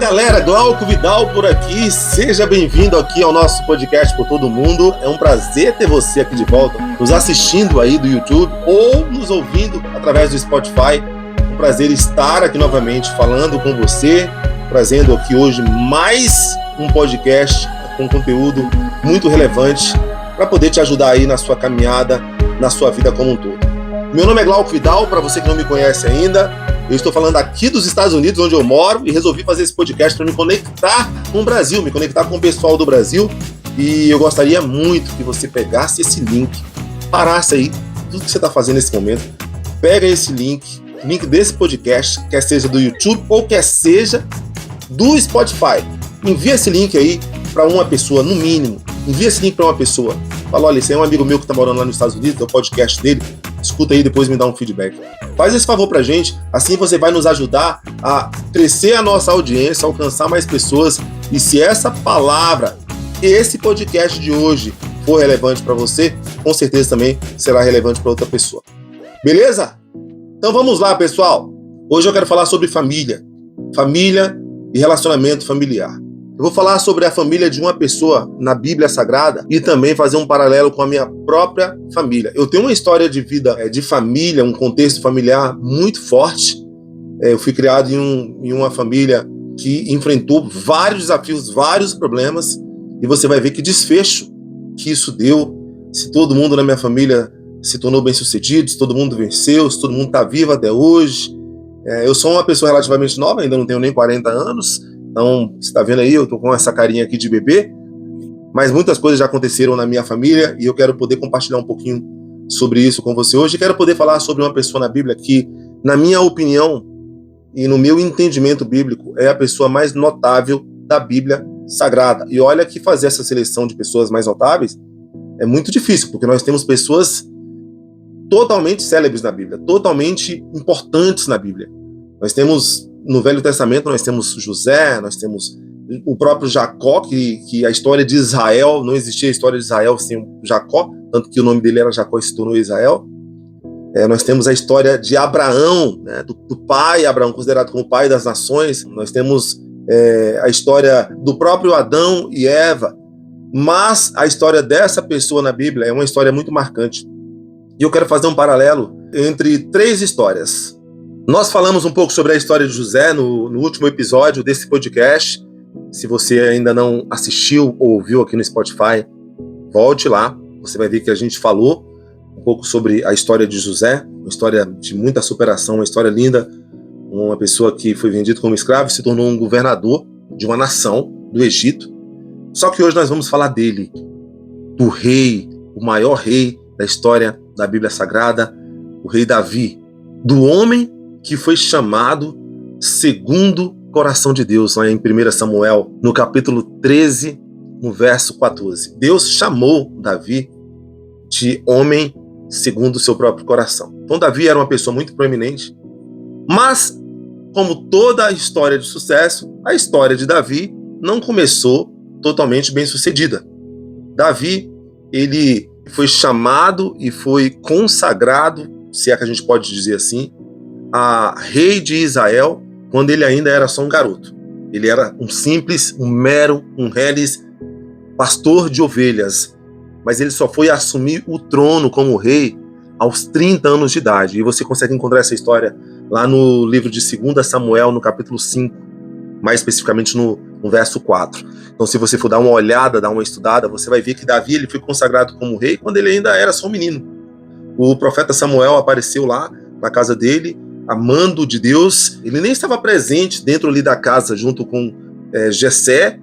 galera, Glauco Vidal por aqui, seja bem-vindo aqui ao nosso podcast por todo mundo. É um prazer ter você aqui de volta, nos assistindo aí do YouTube ou nos ouvindo através do Spotify. Um prazer estar aqui novamente falando com você, trazendo aqui hoje mais um podcast com conteúdo muito relevante para poder te ajudar aí na sua caminhada, na sua vida como um todo. Meu nome é Glauco Vidal, para você que não me conhece ainda. Eu estou falando aqui dos Estados Unidos, onde eu moro, e resolvi fazer esse podcast para me conectar com o Brasil, me conectar com o pessoal do Brasil. E eu gostaria muito que você pegasse esse link, parasse aí tudo que você está fazendo nesse momento, pega esse link desse podcast, quer seja do YouTube ou quer seja do Spotify. Envia esse link aí para uma pessoa, no mínimo. Envia esse link para uma pessoa. Fala, olha, esse é um amigo meu que está morando lá nos Estados Unidos, é o podcast dele. Escuta aí, depois me dá um feedback. Faz esse favor pra gente, assim você vai nos ajudar a crescer a nossa audiência, alcançar mais pessoas. E se essa palavra, esse podcast de hoje for relevante para você, com certeza também será relevante para outra pessoa. Beleza? Então vamos lá, pessoal. Hoje eu quero falar sobre família e relacionamento familiar. Eu vou falar sobre a família de uma pessoa na Bíblia Sagrada e também fazer um paralelo com a minha própria família. Eu tenho uma história de vida, de família, um contexto familiar muito forte. Eu fui criado em uma família que enfrentou vários desafios, vários problemas, e você vai ver que desfecho que isso deu, se todo mundo na minha família se tornou bem-sucedido, se todo mundo venceu, se todo mundo está vivo até hoje. Eu sou uma pessoa relativamente nova, ainda não tenho nem 40 anos, então, você está vendo aí, eu estou com essa carinha aqui de bebê, mas muitas coisas já aconteceram na minha família e eu quero poder compartilhar um pouquinho sobre isso com você hoje. Quero poder falar sobre uma pessoa na Bíblia que, na minha opinião e no meu entendimento bíblico, é a pessoa mais notável da Bíblia Sagrada. E olha que fazer essa seleção de pessoas mais notáveis é muito difícil, porque nós temos pessoas totalmente célebres na Bíblia, totalmente importantes na Bíblia. Nós temos... No Velho Testamento nós temos José, nós temos o próprio Jacó, que a história de Israel, não existia a história de Israel sem Jacó, tanto que o nome dele era Jacó e se tornou Israel. Nós temos a história de Abraão, né, do pai Abraão, considerado como o pai das nações. Nós temos a história do próprio Adão e Eva. Mas a história dessa pessoa na Bíblia é uma história muito marcante. E eu quero fazer um paralelo entre três histórias. Nós falamos um pouco sobre a história de José no último episódio desse podcast. Se você ainda não assistiu ou ouviu aqui no Spotify, volte lá. Você vai ver que a gente falou um pouco sobre a história de José, uma história de muita superação, uma história linda. Uma pessoa que foi vendido como escravo e se tornou um governador de uma nação, do Egito. Só que hoje nós vamos falar dele, do rei, o maior rei da história da Bíblia Sagrada, o rei Davi, do homem que foi chamado segundo o coração de Deus, lá em 1 Samuel, no capítulo 13, no verso 14. Deus chamou Davi de homem segundo o seu próprio coração. Então Davi era uma pessoa muito proeminente, mas, como toda a história de sucesso, a história de Davi não começou totalmente bem sucedida. Davi, ele foi chamado e foi consagrado, se é que a gente pode dizer assim, a rei de Israel, quando ele ainda era só um garoto. Ele era um reles pastor de ovelhas, mas ele só foi assumir o trono como rei aos 30 anos de idade. E você consegue encontrar essa história lá no livro de 2 Samuel, no capítulo 5, mais especificamente no verso 4. Então, se você for dar uma olhada, dar uma estudada, você vai ver que Davi ele foi consagrado como rei quando ele ainda era só um menino. O profeta Samuel apareceu lá na casa dele, a mando de Deus. Ele nem estava presente dentro ali da casa junto com Jessé,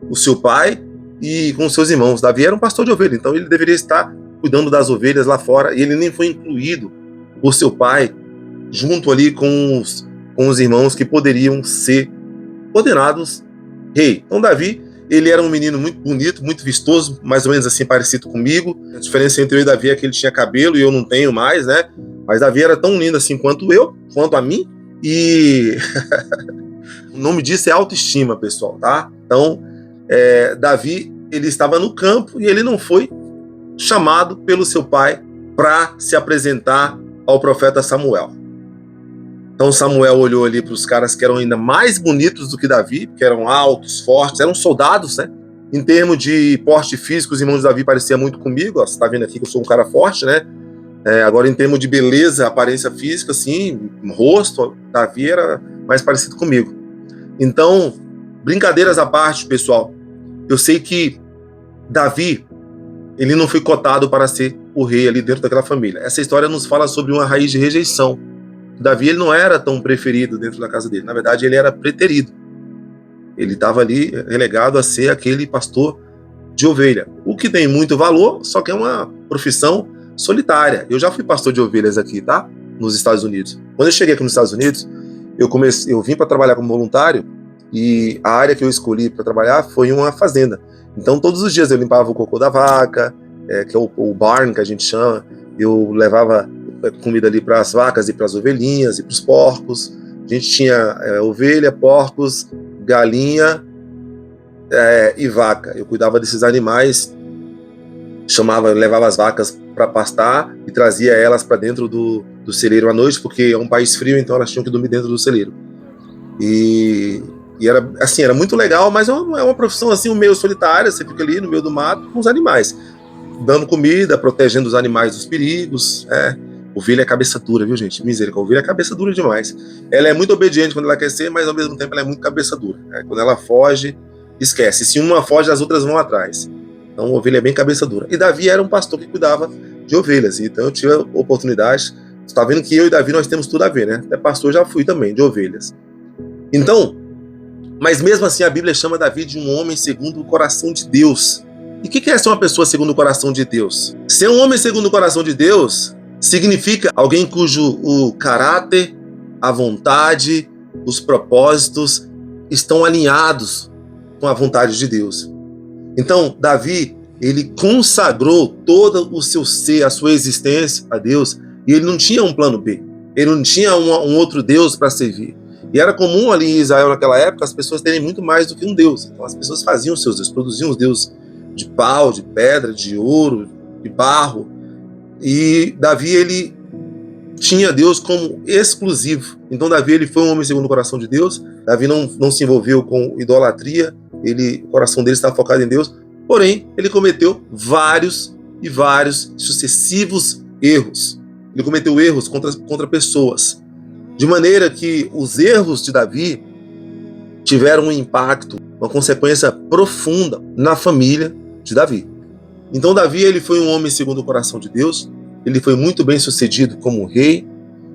o seu pai, e com seus irmãos. Davi era um pastor de ovelhas, então ele deveria estar cuidando das ovelhas lá fora, e ele nem foi incluído por seu pai junto ali com os irmãos que poderiam ser ordenados rei. Então Davi, ele era um menino muito bonito, muito vistoso, mais ou menos assim parecido comigo. A diferença entre eu e Davi é que ele tinha cabelo e eu não tenho mais, né? Mas Davi era tão lindo assim quanto eu, quanto a mim, e o nome disso é autoestima, pessoal, tá? Então, Davi, ele estava no campo e ele não foi chamado pelo seu pai para se apresentar ao profeta Samuel. Então Samuel olhou ali para os caras que eram ainda mais bonitos do que Davi, que eram altos, fortes, eram soldados, né? Em termos de porte físico, os irmãos de Davi pareciam muito comigo. Ó, você está vendo aqui que eu sou um cara forte, né? Agora, em termos de beleza, aparência física, assim, rosto, Davi era mais parecido comigo. Então, brincadeiras à parte, pessoal, eu sei que Davi, ele não foi cotado para ser o rei ali dentro daquela família. Essa história nos fala sobre uma raiz de rejeição. Davi, ele não era tão preferido dentro da casa dele. Na verdade, ele era preterido. Ele estava ali relegado a ser aquele pastor de ovelha. O que tem muito valor, só que é uma profissão solitária. Eu já fui pastor de ovelhas aqui, tá? Nos Estados Unidos. Quando eu cheguei aqui nos Estados Unidos, eu vim para trabalhar como voluntário e a área que eu escolhi para trabalhar foi uma fazenda. Então, todos os dias eu limpava o cocô da vaca, que é o barn, que a gente chama. Eu levava comida ali para as vacas e para as ovelhinhas e para os porcos. A gente tinha ovelha, porcos, galinha e vaca. Eu cuidava desses animais, levava as vacas para pastar e trazia elas para dentro do celeiro à noite, porque é um país frio, então elas tinham que dormir dentro do celeiro. E era assim, era muito legal, mas é uma profissão assim, meio solitária. Você fica ali no meio do mato com os animais, dando comida, protegendo os animais dos perigos. Ovelha é cabeça dura, viu, gente? Misericórdia, ovelha é cabeça dura demais. Ela é muito obediente quando ela quer ser, mas ao mesmo tempo ela é muito cabeça dura. Quando ela foge, esquece. Se uma foge, as outras vão atrás. Então, a ovelha é bem cabeça dura. E Davi era um pastor que cuidava de ovelhas. Então, eu tive a oportunidade. Você está vendo que eu e Davi, nós temos tudo a ver, né? Até pastor já fui também, de ovelhas. Então, mas mesmo assim, a Bíblia chama Davi de um homem segundo o coração de Deus. E o que é ser uma pessoa segundo o coração de Deus? Ser um homem segundo o coração de Deus significa alguém cujo o caráter, a vontade, os propósitos estão alinhados com a vontade de Deus. Então, Davi, ele consagrou todo o seu ser, a sua existência a Deus, e ele não tinha um plano B. Ele não tinha um outro Deus para servir. E era comum ali em Israel naquela época as pessoas terem muito mais do que um Deus. Então as pessoas faziam os seus deuses, produziam os deuses de pau, de pedra, de ouro, de barro. E Davi, ele tinha Deus como exclusivo. Então Davi, ele foi um homem segundo o coração de Deus. Davi não se envolveu com idolatria. O coração dele estava focado em Deus. Porém, ele cometeu vários e vários sucessivos erros. Ele cometeu erros contra pessoas. De maneira que os erros de Davi tiveram um impacto, uma consequência profunda na família de Davi. Então Davi, ele foi um homem segundo o coração de Deus. Ele foi muito bem sucedido como rei.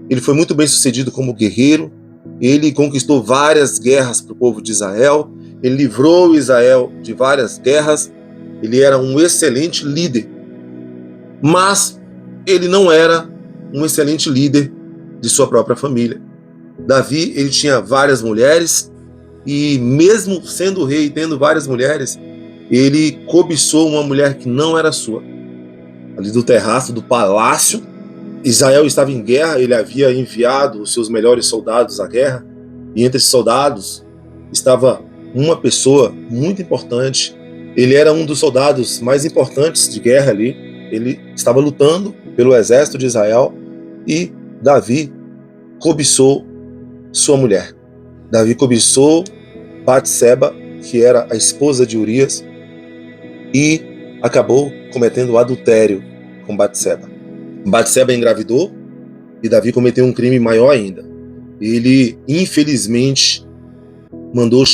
Ele foi muito bem sucedido como guerreiro. Ele conquistou várias guerras para o povo de Israel. Ele livrou Israel de várias guerras. Ele era um excelente líder. Mas ele não era um excelente líder de sua própria família. Davi, ele tinha várias mulheres e mesmo sendo rei e tendo várias mulheres, ele cobiçou uma mulher que não era sua. Ali do terraço do palácio, Israel estava em guerra, ele havia enviado os seus melhores soldados à guerra, e entre esses soldados estava uma pessoa muito importante. Ele era um dos soldados mais importantes de guerra ali. Ele estava lutando pelo exército de Israel e Davi cobiçou sua mulher. Davi cobiçou Batseba, que era a esposa de Urias, e acabou cometendo adultério com Batseba. Batseba engravidou e Davi cometeu um crime maior ainda. Ele, infelizmente, mandou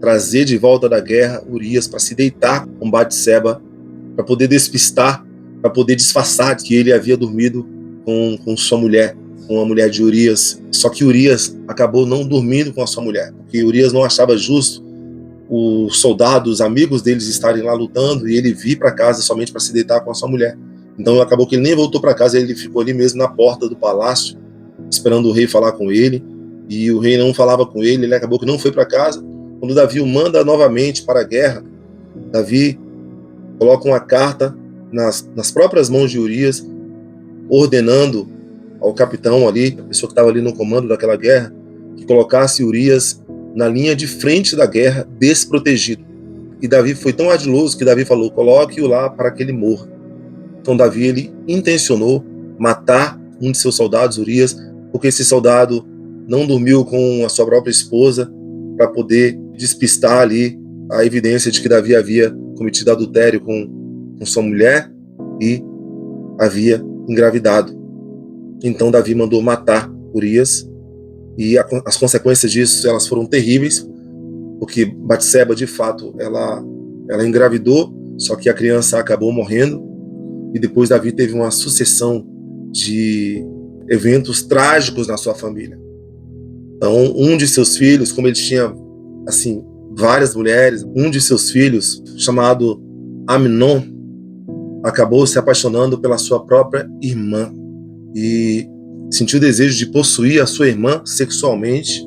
trazer de volta da guerra Urias para se deitar com Batseba, para poder despistar, para poder disfarçar que ele havia dormido com sua mulher, com a mulher de Urias. Só que Urias acabou não dormindo com a sua mulher, porque Urias não achava justo os soldados, os amigos deles estarem lá lutando e ele vir para casa somente para se deitar com a sua mulher. Então acabou que ele nem voltou para casa, ele ficou ali mesmo na porta do palácio, esperando o rei falar com ele, e o rei não falava com ele, ele acabou que não foi para casa. Quando Davi o manda novamente para a guerra, Davi coloca uma carta nas próprias mãos de Urias, ordenando ao capitão ali, a pessoa que estava ali no comando daquela guerra, que colocasse Urias na linha de frente da guerra, desprotegido. E Davi foi tão ardiloso que Davi falou: coloque-o lá para que ele morra. Então Davi, ele intencionou matar um de seus soldados, Urias, porque esse soldado não dormiu com a sua própria esposa para poder despistar ali a evidência de que Davi havia cometido adultério com sua mulher e havia engravidado. Então Davi mandou matar Urias e as consequências disso elas foram terríveis, porque Batseba de fato ela engravidou, só que a criança acabou morrendo e depois Davi teve uma sucessão de eventos trágicos na sua família. Então um de seus filhos, como ele tinha assim várias mulheres, um de seus filhos chamado Amnon acabou se apaixonando pela sua própria irmã e sentiu o desejo de possuir a sua irmã sexualmente.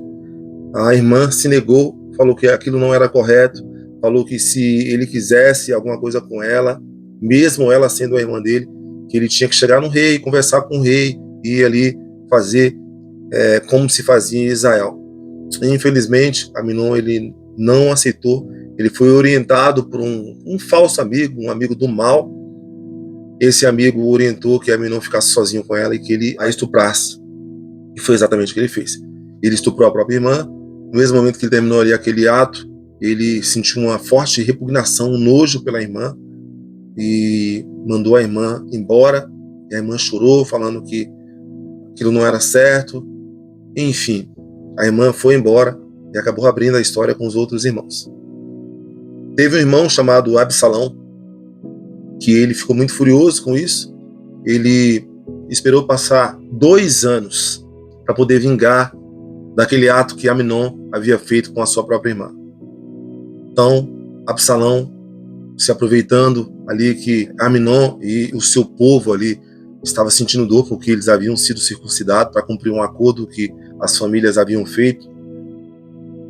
A irmã se negou, falou que aquilo não era correto, falou que se ele quisesse alguma coisa com ela, mesmo ela sendo a irmã dele, que ele tinha que chegar no rei, conversar com o rei e ali fazer como se fazia em Israel. E, infelizmente, Amnon ele não aceitou, ele foi orientado por um falso amigo, um amigo do mal. Esse amigo orientou que Amnon ficasse sozinho com ela e que ele a estuprasse. E foi exatamente o que ele fez. Ele estuprou a própria irmã. No mesmo momento que ele terminou ali aquele ato, ele sentiu uma forte repugnação, um nojo pela irmã e mandou a irmã embora. E a irmã chorou, falando que aquilo não era certo. Enfim, a irmã foi embora e acabou abrindo a história com os outros irmãos. Teve um irmão chamado Absalão, que ele ficou muito furioso com isso. Ele esperou passar 2 anos para poder vingar daquele ato que Amnon havia feito com a sua própria irmã. Então, Absalão, se aproveitando ali que Amnon e o seu povo ali estava sentindo dor porque eles haviam sido circuncidados para cumprir um acordo que as famílias haviam feito,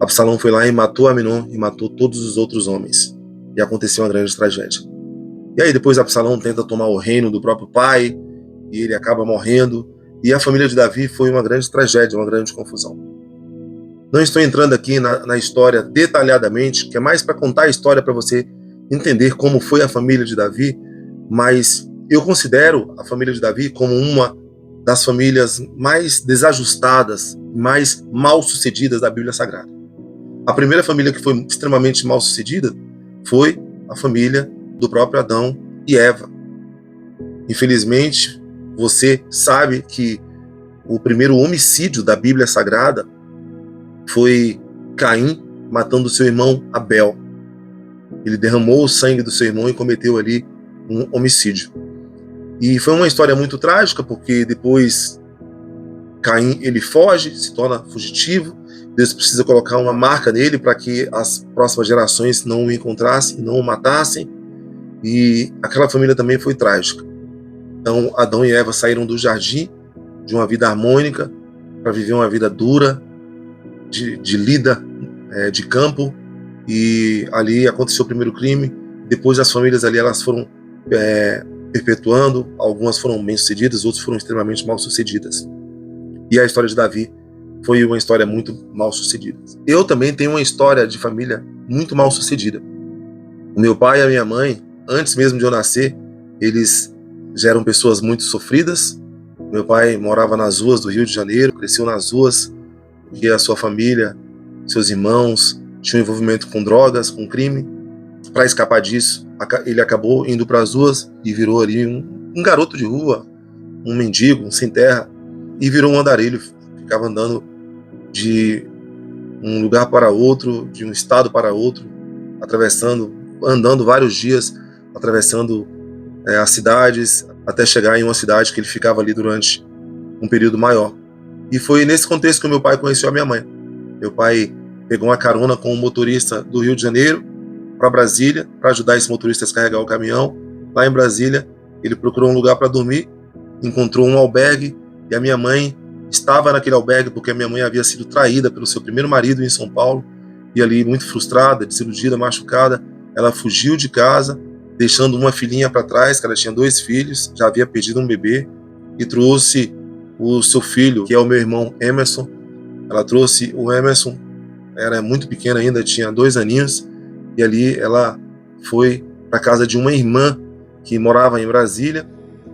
Absalão foi lá e matou Amnon e matou todos os outros homens. E aconteceu uma grande tragédia. E aí depois Absalão tenta tomar o reino do próprio pai e ele acaba morrendo. E a família de Davi foi uma grande tragédia, uma grande confusão. Não estou entrando aqui na história detalhadamente, que é mais para contar a história para você entender como foi a família de Davi, mas eu considero a família de Davi como uma das famílias mais desajustadas, mais mal sucedidas da Bíblia Sagrada. A primeira família que foi extremamente mal sucedida foi a família do próprio Adão e Eva. Infelizmente, você sabe que o primeiro homicídio da Bíblia Sagrada foi Caim matando seu irmão Abel. Ele derramou o sangue do seu irmão e cometeu ali um homicídio. E foi uma história muito trágica, porque depois Caim ele foge, se torna fugitivo. Deus precisa colocar uma marca nele para que as próximas gerações não o encontrassem, não o matassem. E aquela família também foi trágica. Então Adão e Eva saíram do jardim de uma vida harmônica para viver uma vida dura, de lida, de campo. E ali aconteceu o primeiro crime. Depois as famílias ali elas foram perpetuando. Algumas foram bem-sucedidas, outras foram extremamente mal-sucedidas. E a história de Davi foi uma história muito mal-sucedida. Eu também tenho uma história de família muito mal-sucedida. O meu pai e a minha mãe, antes mesmo de eu nascer, eles já eram pessoas muito sofridas. Meu pai morava nas ruas do Rio de Janeiro, cresceu nas ruas, porque a sua família, seus irmãos, tinham envolvimento com drogas, com crime. Para escapar disso, ele acabou indo para as ruas e virou ali um garoto de rua, um mendigo, um sem terra, e virou um andarilho. Ficava andando de um lugar para outro, de um estado para outro, andando vários dias, atravessando as cidades, até chegar em uma cidade que ele ficava ali durante um período maior. E foi nesse contexto que o meu pai conheceu a minha mãe. Meu pai pegou uma carona com um motorista do Rio de Janeiro para Brasília, para ajudar esse motorista a descarregar o caminhão. Lá em Brasília, ele procurou um lugar para dormir, encontrou um albergue, e a minha mãe estava naquele albergue porque a minha mãe havia sido traída pelo seu primeiro marido em São Paulo, e ali muito frustrada, desiludida, machucada, ela fugiu de casa, deixando uma filhinha para trás, que ela tinha 2 filhos, já havia perdido um bebê, e trouxe o seu filho, que é o meu irmão Emerson. Ela trouxe o Emerson, era muito pequena ainda, tinha 2 aninhos, e ali ela foi para a casa de uma irmã que morava em Brasília.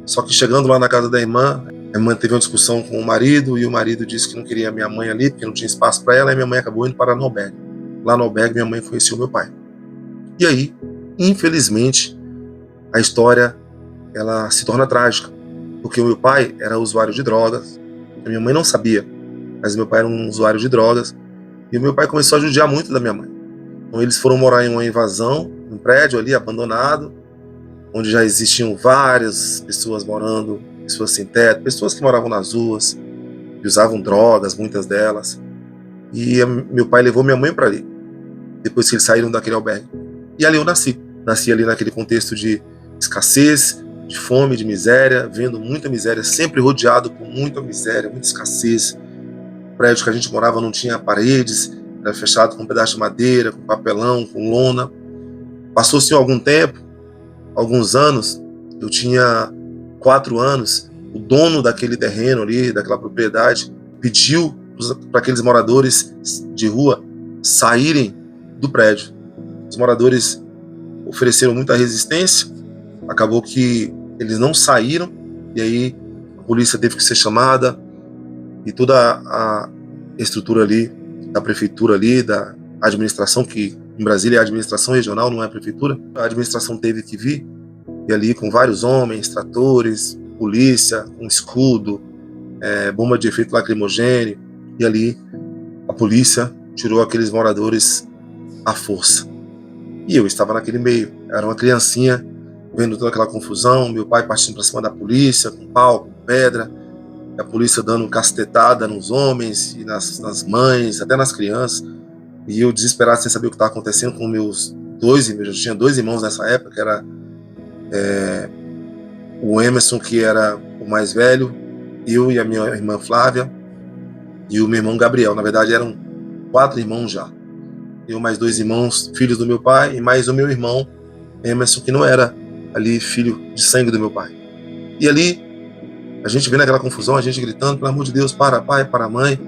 Só que chegando lá na casa da irmã, A minha mãe teve uma discussão com o marido e o marido disse que não queria a minha mãe ali porque não tinha espaço para ela, e minha mãe acabou indo para no albergue. Lá no albergue minha mãe conheceu meu pai. E aí, infelizmente, a história ela se torna trágica, porque o meu pai era usuário de drogas, a minha mãe não sabia, mas meu pai era um usuário de drogas, e o meu pai começou a judiar muito da minha mãe. Então eles foram morar em uma invasão, um prédio ali abandonado, onde já existiam várias pessoas morando, pessoas sem teto, pessoas que moravam nas ruas, que usavam drogas, muitas delas. E meu pai levou minha mãe para ali, depois que eles saíram daquele albergue. E ali eu nasci. Nasci ali naquele contexto de escassez, de fome, de miséria, vendo muita miséria, sempre rodeado por muita miséria, muita escassez. O prédio que a gente morava não tinha paredes, era fechado com um pedaço de madeira, com papelão, com lona. Passou-se algum tempo, alguns anos, eu tinha 4 anos, o dono daquele terreno ali, daquela propriedade, pediu para aqueles moradores de rua saírem do prédio. Os moradores ofereceram muita resistência, acabou que eles não saíram, e aí a polícia teve que ser chamada, e toda a estrutura ali, da prefeitura ali, da administração, que em Brasília é a administração regional, não é a prefeitura, a administração teve que vir, e ali com vários homens, tratores, polícia, com escudo, bomba de efeito lacrimogêneo, e ali a polícia tirou aqueles moradores à força. E eu estava naquele meio, era uma criancinha, vendo toda aquela confusão, meu pai partindo para cima da polícia, com pau, com pedra, a polícia dando cacetada nos homens e nas mães, até nas crianças, e eu desesperado sem saber o que estava acontecendo com meus 2 irmãos. Eu tinha 2 irmãos nessa época, que era o Emerson, que era o mais velho, eu e a minha irmã Flávia, e o meu irmão Gabriel. Na verdade eram 4 irmãos já. Eu mais 2 irmãos, filhos do meu pai, e mais o meu irmão Emerson, que não era ali filho de sangue do meu pai. E ali, a gente vendo aquela confusão, a gente gritando, pelo amor de Deus, para pai, para mãe.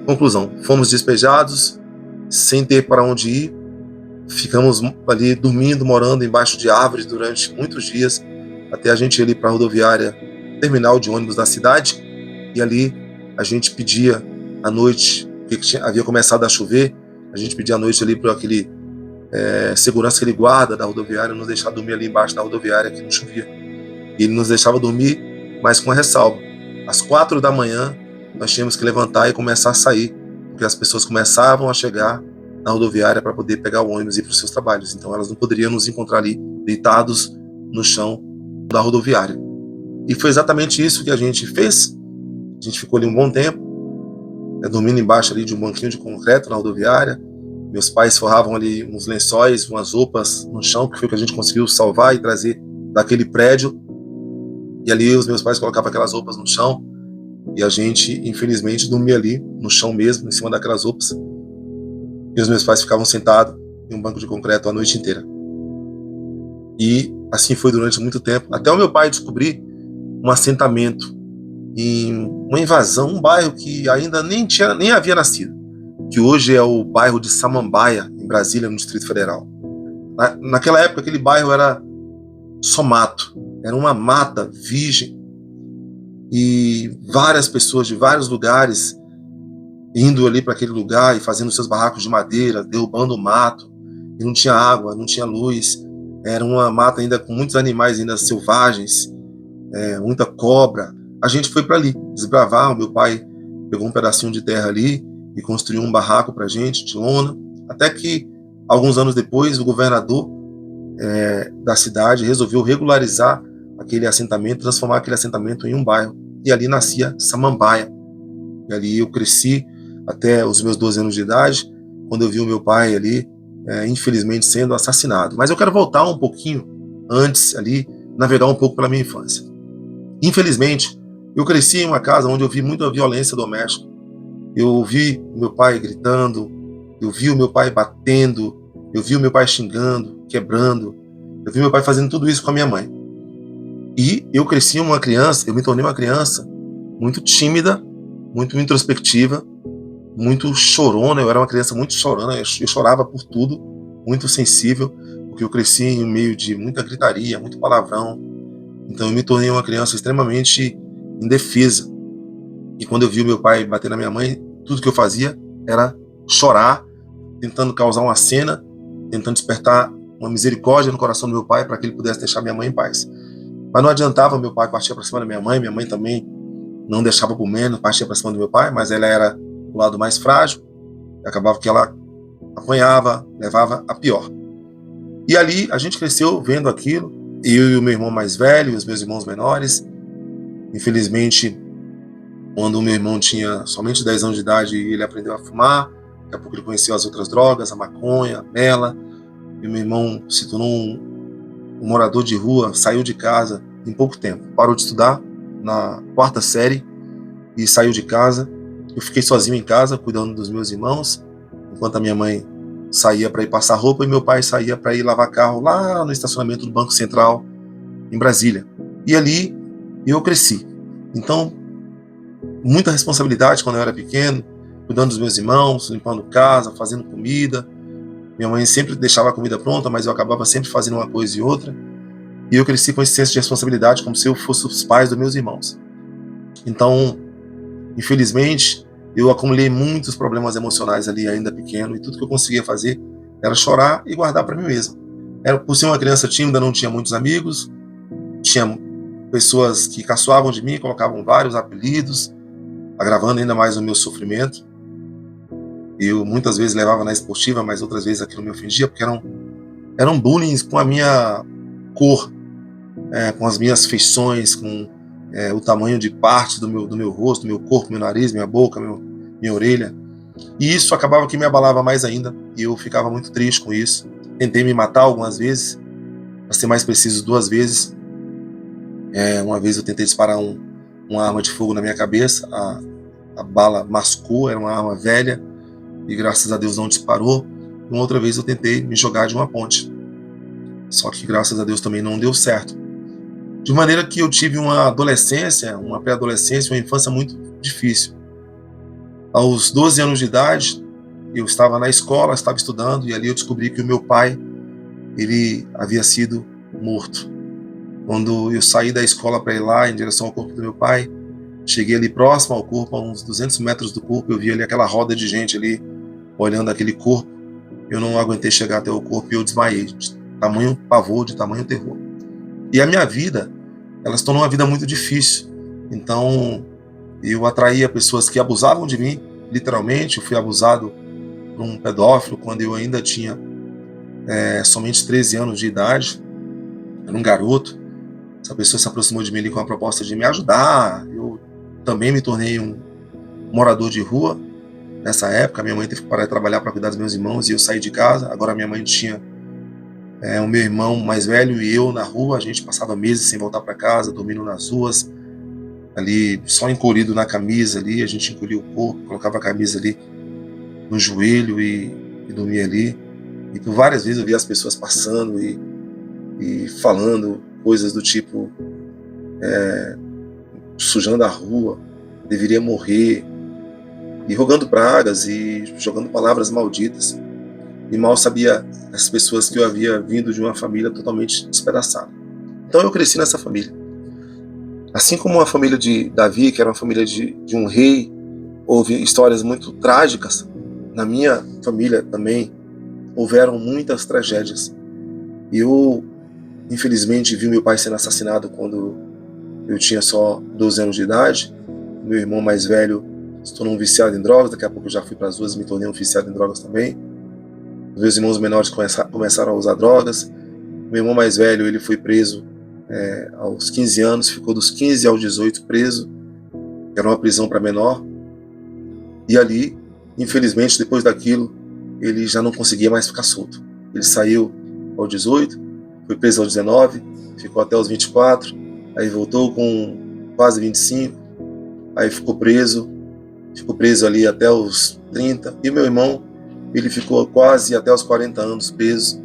Conclusão, fomos despejados, sem ter para onde ir, ficamos ali dormindo, morando embaixo de árvores durante muitos dias, até a gente ir ali para a rodoviária, terminal de ônibus da cidade, e ali a gente pedia à noite, porque havia começado a chover, a gente pedia à noite ali para aquele segurança que ele guarda da rodoviária, nos deixar dormir ali embaixo da rodoviária, que não chovia. E ele nos deixava dormir, mas com a ressalva. Às 4 da manhã, nós tínhamos que levantar e começar a sair, porque as pessoas começavam a chegar na rodoviária para poder pegar o ônibus e ir para os seus trabalhos. Então elas não poderiam nos encontrar ali, deitados no chão da rodoviária. E foi exatamente isso que a gente fez. A gente ficou ali um bom tempo, dormindo embaixo ali de um banquinho de concreto na rodoviária. Meus pais forravam ali uns lençóis, umas roupas no chão, que foi o que a gente conseguiu salvar e trazer daquele prédio. E ali os meus pais colocavam aquelas roupas no chão, e a gente, infelizmente, dormia ali no chão mesmo, em cima daquelas roupas. E os meus pais ficavam sentados em um banco de concreto a noite inteira. E assim foi durante muito tempo, até o meu pai descobrir um assentamento em uma invasão, um bairro que ainda nem havia nascido, que hoje é o bairro de Samambaia, em Brasília, no Distrito Federal. Naquela época, aquele bairro era só mato, era uma mata virgem, e várias pessoas de vários lugares indo ali para aquele lugar e fazendo seus barracos de madeira, derrubando o mato, e não tinha água, não tinha luz, era uma mata ainda com muitos animais ainda selvagens, muita cobra. A gente foi para ali desbravar. O meu pai pegou um pedacinho de terra ali e construiu um barraco para a gente, de lona, até que alguns anos depois o governador da cidade resolveu regularizar aquele assentamento, transformar aquele assentamento em um bairro, e ali nascia Samambaia. E ali eu cresci até os meus 12 anos de idade, quando eu vi o meu pai ali, infelizmente, sendo assassinado. Mas eu quero voltar um pouquinho antes ali, navegar um pouco pela minha infância. Infelizmente, eu cresci em uma casa onde eu vi muita violência doméstica. Eu ouvi o meu pai gritando, eu vi o meu pai batendo, eu vi o meu pai xingando, quebrando, eu vi meu pai fazendo tudo isso com a minha mãe. E eu cresci uma criança, eu me tornei uma criança muito tímida, muito introspectiva, muito chorona. Eu era uma criança muito chorona, eu chorava por tudo, muito sensível, porque eu cresci em meio de muita gritaria, muito palavrão. Então eu me tornei uma criança extremamente indefesa. E quando eu vi o meu pai bater na minha mãe, tudo que eu fazia era chorar, tentando causar uma cena, tentando despertar uma misericórdia no coração do meu pai para que ele pudesse deixar minha mãe em paz. Mas não adiantava, meu pai partia para cima da minha mãe também não deixava por menos, partia para cima do meu pai, mas ela era o lado mais frágil, e acabava que ela apanhava, levava a pior. E ali a gente cresceu vendo aquilo, eu e o meu irmão mais velho, e os meus irmãos menores. Infelizmente, quando o meu irmão tinha somente 10 anos de idade, ele aprendeu a fumar, daqui a pouco ele conheceu as outras drogas, a maconha, a mela, e o meu irmão se tornou um morador de rua, saiu de casa em pouco tempo, parou de estudar na 4ª série e saiu de casa. Eu fiquei sozinho em casa, cuidando dos meus irmãos, enquanto a minha mãe saía para ir passar roupa e meu pai saía para ir lavar carro lá no estacionamento do Banco Central, em Brasília. E ali eu cresci. Então, muita responsabilidade quando eu era pequeno, cuidando dos meus irmãos, limpando casa, fazendo comida. Minha mãe sempre deixava a comida pronta, mas eu acabava sempre fazendo uma coisa e outra. E eu cresci com esse senso de responsabilidade, como se eu fosse os pais dos meus irmãos. Então, infelizmente, eu acumulei muitos problemas emocionais ali ainda pequeno, e tudo que eu conseguia fazer era chorar e guardar para mim mesmo. Por ser uma criança tímida, não tinha muitos amigos, tinha pessoas que caçoavam de mim, colocavam vários apelidos, agravando ainda mais o meu sofrimento. Eu muitas vezes levava na esportiva, mas outras vezes aquilo me ofendia, porque eram bullying com a minha cor, com as minhas feições, com o tamanho de parte do meu rosto, meu corpo, meu nariz, minha boca, minha orelha. E isso acabava que me abalava mais ainda, e eu ficava muito triste com isso. Tentei me matar algumas vezes, para ser mais preciso, 2 vezes. Uma vez eu tentei disparar uma arma de fogo na minha cabeça, a bala mascou, era uma arma velha, e graças a Deus não disparou. Uma outra vez eu tentei me jogar de uma ponte, só que graças a Deus também não deu certo. De maneira que eu tive uma adolescência, uma pré-adolescência, uma infância muito difícil. Aos 12 anos de idade, eu estava na escola, estava estudando, e ali eu descobri que o meu pai, ele havia sido morto. Quando eu saí da escola para ir lá em direção ao corpo do meu pai, cheguei ali próximo ao corpo, a uns 200 metros do corpo, eu vi ali aquela roda de gente ali, olhando aquele corpo. Eu não aguentei chegar até o corpo e eu desmaiei, de tamanho pavor, de tamanho terror. E a minha vida, ela se tornou uma vida muito difícil. Então, eu atraía pessoas que abusavam de mim, literalmente. Eu fui abusado por um pedófilo quando eu ainda tinha somente 13 anos de idade. Era um garoto. Essa pessoa se aproximou de mim ali com a proposta de me ajudar. Eu também me tornei um morador de rua. Nessa época, minha mãe teve que parar de trabalhar para cuidar dos meus irmãos e eu saí de casa. Agora minha mãe tinha o meu irmão mais velho e eu na rua. A gente passava meses sem voltar para casa, dormindo nas ruas, ali só encolhido na camisa ali. A gente encolhia o corpo, colocava a camisa ali no joelho e dormia ali. E por várias vezes eu via as pessoas passando e falando coisas do tipo sujando a rua, deveria morrer, e rogando pragas e jogando palavras malditas. E mal sabia as pessoas que eu havia vindo de uma família totalmente despedaçada. Então eu cresci nessa família. Assim como a família de Davi, que era uma família de um rei, houve histórias muito trágicas. Na minha família também houveram muitas tragédias. Eu, infelizmente, vi meu pai sendo assassinado quando eu tinha só 12 anos de idade. Meu irmão mais velho se tornou um viciado em drogas. Daqui a pouco eu já fui para as ruas e me tornei um viciado em drogas também. Meus irmãos menores começaram a usar drogas. Meu irmão mais velho, ele foi preso aos 15 anos, ficou dos 15 aos 18 preso. Era uma prisão para menor. E ali, infelizmente, depois daquilo, ele já não conseguia mais ficar solto. Ele saiu aos 18, foi preso aos 19, ficou até os 24, aí voltou com quase 25, aí ficou preso ali até os 30. E meu irmão, ele ficou quase até os 40 anos preso.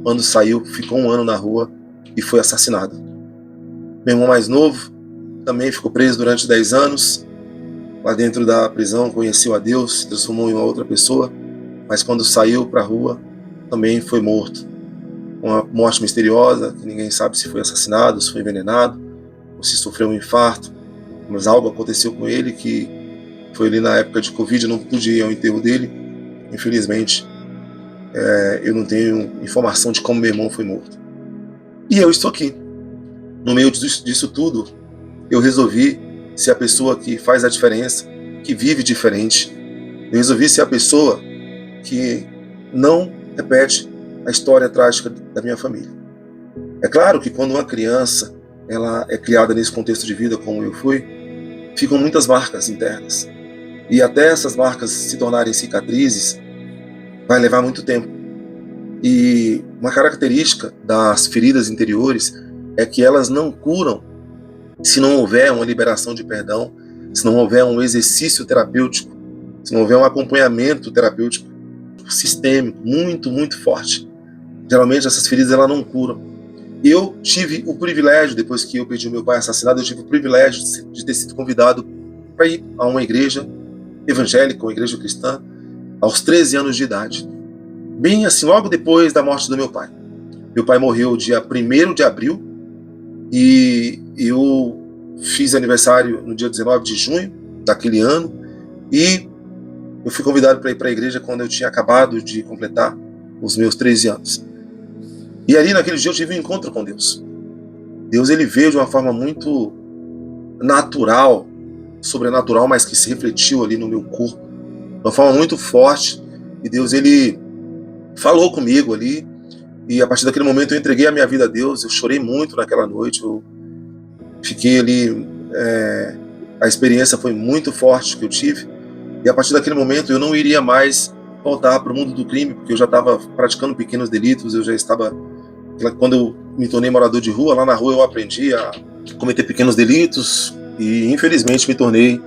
Quando saiu, ficou 1 ano na rua e foi assassinado. Meu irmão mais novo também ficou preso durante 10 anos. Lá dentro da prisão conheceu a Deus, se transformou em uma outra pessoa, mas quando saiu para a rua também foi morto. Uma morte misteriosa, que ninguém sabe se foi assassinado, se foi envenenado, ou se sofreu um infarto. mas algo aconteceu com ele que foi ali na época de Covid, eu não pude ir ao enterro dele. Infelizmente, eu não tenho informação de como meu irmão foi morto. E eu estou aqui. No meio disso tudo, eu resolvi ser a pessoa que faz a diferença, que vive diferente. Eu resolvi ser a pessoa que não repete a história trágica da minha família. É claro que quando uma criança ela é criada nesse contexto de vida como eu fui, ficam muitas marcas internas. E até essas marcas se tornarem cicatrizes, vai levar muito tempo. E uma característica das feridas interiores é que elas não curam se não houver uma liberação de perdão, se não houver um exercício terapêutico, se não houver um acompanhamento terapêutico sistêmico muito, muito forte. Geralmente essas feridas elas não curam. Eu tive o privilégio, depois que eu perdi o meu pai assassinado, eu tive o privilégio de ter sido convidado para ir a uma igreja evangélica, uma igreja cristã, aos 13 anos de idade. Bem assim, logo depois da morte do meu pai. Meu pai morreu dia 1º de abril e eu fiz aniversário no dia 19 de junho daquele ano e eu fui convidado para ir para a igreja quando eu tinha acabado de completar os meus 13 anos. E ali naquele dia eu tive um encontro com Deus. Deus ele veio de uma forma muito natural, sobrenatural, mas que se refletiu ali no meu corpo, de uma forma muito forte. E Deus ele falou comigo ali. E a partir daquele momento eu entreguei a minha vida a Deus. Eu chorei muito naquela noite. Eu fiquei ali. A experiência foi muito forte que eu tive. E a partir daquele momento eu não iria mais voltar para o mundo do crime, porque eu já estava praticando pequenos delitos. Eu já estava. Quando eu me tornei morador de rua, lá na rua eu aprendi a cometer pequenos delitos e infelizmente me tornei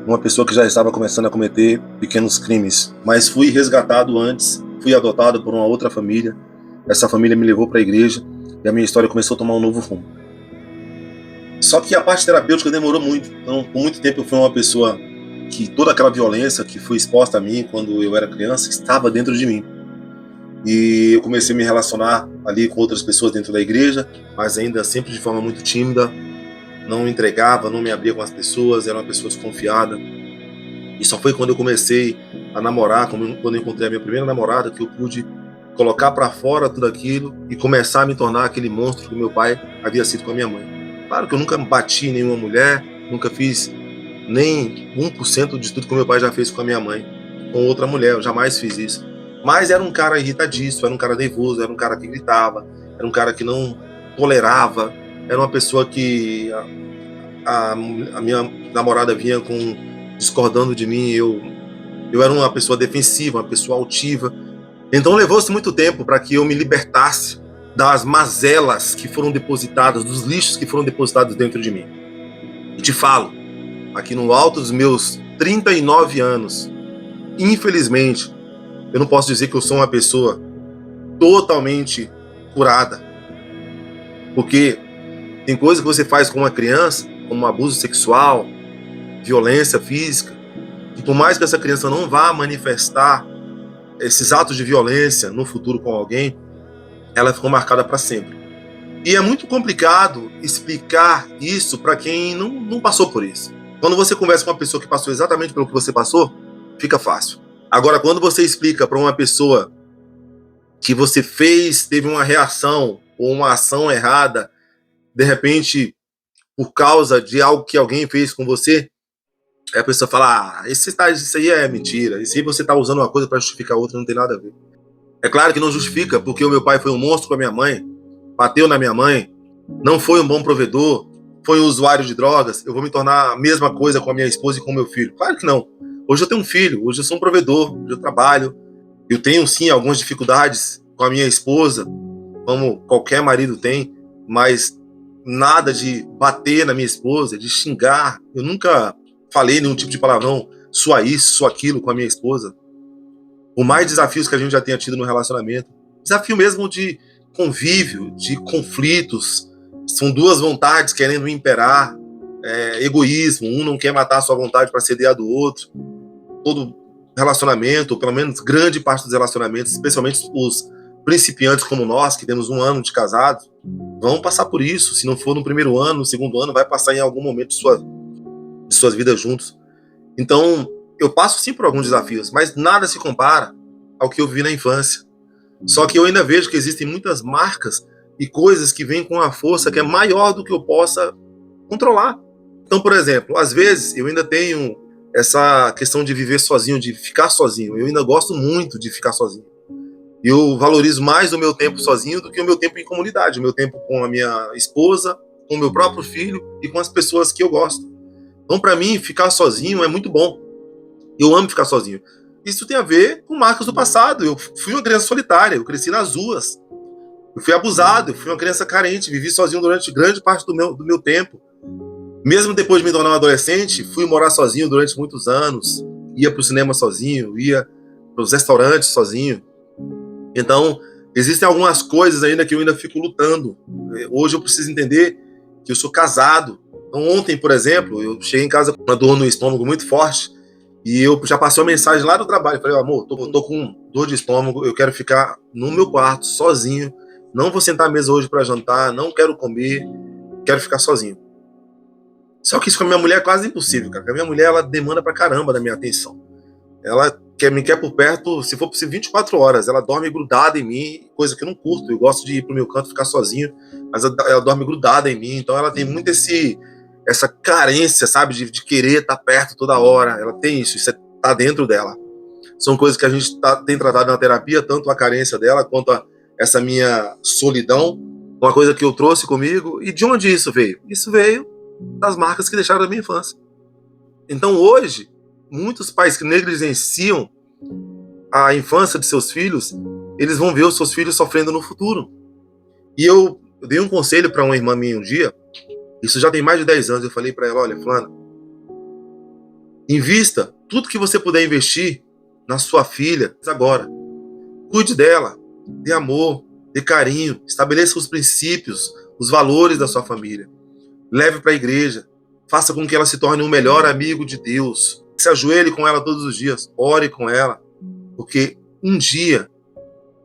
uma pessoa que já estava começando a cometer pequenos crimes. Mas fui resgatado antes, fui adotado por uma outra família. Essa família me levou para a igreja e a minha história começou a tomar um novo rumo. Só que a parte terapêutica demorou muito. Então, por muito tempo eu fui uma pessoa que toda aquela violência que foi exposta a mim quando eu era criança estava dentro de mim. E eu comecei a me relacionar ali com outras pessoas dentro da igreja, mas ainda sempre de forma muito tímida, não me entregava, não me abria com as pessoas, era uma pessoa desconfiada. E só foi quando eu comecei a namorar, quando eu encontrei a minha primeira namorada, que eu pude colocar para fora tudo aquilo e começar a me tornar aquele monstro que meu pai havia sido com a minha mãe. Claro que eu nunca bati em nenhuma mulher, nunca fiz nem 1% de tudo que meu pai já fez com a minha mãe, com outra mulher, eu jamais fiz isso. Mas era um cara irritadiço, era um cara nervoso, era um cara que gritava, era um cara que não tolerava, era uma pessoa que a minha namorada vinha discordando de mim, eu era uma pessoa defensiva, uma pessoa altiva. Então levou-se muito tempo para que eu me libertasse das mazelas que foram depositadas, dos lixos que foram depositados dentro de mim. E te falo, aqui no alto dos meus 39 anos, infelizmente, eu não posso dizer que eu sou uma pessoa totalmente curada. Porque tem coisas que você faz com uma criança, como abuso sexual, violência física, e por mais que essa criança não vá manifestar esses atos de violência no futuro com alguém, ela ficou marcada para sempre. E é muito complicado explicar isso para quem não passou por isso. Quando você conversa com uma pessoa que passou exatamente pelo que você passou, fica fácil. Agora, quando você explica para uma pessoa que você teve uma reação ou uma ação errada, de repente, por causa de algo que alguém fez com você, aí a pessoa fala, isso aí é mentira, isso aí você está usando uma coisa para justificar outra, não tem nada a ver. É claro que não justifica, porque o meu pai foi um monstro com a minha mãe, bateu na minha mãe, não foi um bom provedor, foi um usuário de drogas, eu vou me tornar a mesma coisa com a minha esposa e com o meu filho. Claro que não. Hoje eu tenho um filho, hoje eu sou um provedor, hoje eu trabalho. Eu tenho, sim, algumas dificuldades com a minha esposa, como qualquer marido tem, mas nada de bater na minha esposa, de xingar. Eu nunca falei nenhum tipo de palavrão, sua isso, sua aquilo com a minha esposa. Por mais desafios que a gente já tenha tido no relacionamento, desafio mesmo de convívio, de conflitos, são duas vontades querendo imperar, egoísmo, um não quer matar a sua vontade para ceder a do outro. Todo relacionamento, ou pelo menos grande parte dos relacionamentos, especialmente os principiantes como nós, que temos 1 ano de casados, vão passar por isso. Se não for no primeiro ano, no segundo ano, vai passar em algum momento de suas vidas juntos. Então, eu passo sim por alguns desafios, mas nada se compara ao que eu vivi na infância. Só que eu ainda vejo que existem muitas marcas e coisas que vêm com uma força que é maior do que eu possa controlar. Então, por exemplo, às vezes eu ainda tenho essa questão de viver sozinho, de ficar sozinho. Eu ainda gosto muito de ficar sozinho. Eu valorizo mais o meu tempo sozinho do que o meu tempo em comunidade, o meu tempo com a minha esposa, com o meu próprio filho e com as pessoas que eu gosto. Então, para mim, ficar sozinho é muito bom. Eu amo ficar sozinho. Isso tem a ver com marcas do passado. Eu fui uma criança solitária, eu cresci nas ruas. Eu fui abusado, eu fui uma criança carente, vivi sozinho durante grande parte do meu tempo. Mesmo depois de me tornar um adolescente, fui morar sozinho durante muitos anos. Ia para o cinema sozinho, ia para os restaurantes sozinho. Então, existem algumas coisas ainda que eu ainda fico lutando. Hoje eu preciso entender que eu sou casado. Então, ontem, por exemplo, eu cheguei em casa com uma dor no estômago muito forte e eu já passei uma mensagem lá do trabalho. Falei, amor, tô com dor de estômago, eu quero ficar no meu quarto, sozinho. Não vou sentar à mesa hoje para jantar, não quero comer, quero ficar sozinho. Só que isso com a minha mulher é quase impossível, cara. Porque a minha mulher, ela demanda pra caramba da minha atenção. Ela me quer por perto, se for possível, 24 horas. Ela dorme grudada em mim, coisa que eu não curto. Eu gosto de ir pro meu canto, ficar sozinho, mas ela dorme grudada em mim. Então ela tem muito essa carência, sabe, de querer estar perto toda hora. Ela tem isso tá dentro dela. São coisas que a gente tem tratado na terapia, tanto a carência dela, quanto essa minha solidão. Uma coisa que eu trouxe comigo. E de onde isso veio? Isso veio das marcas que deixaram da minha infância. Então hoje, muitos pais que negligenciam a infância de seus filhos, eles vão ver os seus filhos sofrendo no futuro. E eu dei um conselho para uma irmã minha um dia, isso já tem mais de 10 anos, eu falei para ela, olha, fulana, invista tudo que você puder investir na sua filha agora. Cuide dela, dê amor, dê carinho, estabeleça os princípios, os valores da sua família. Leve para a igreja, faça com que ela se torne um melhor amigo de Deus. Se ajoelhe com ela todos os dias, ore com ela, porque um dia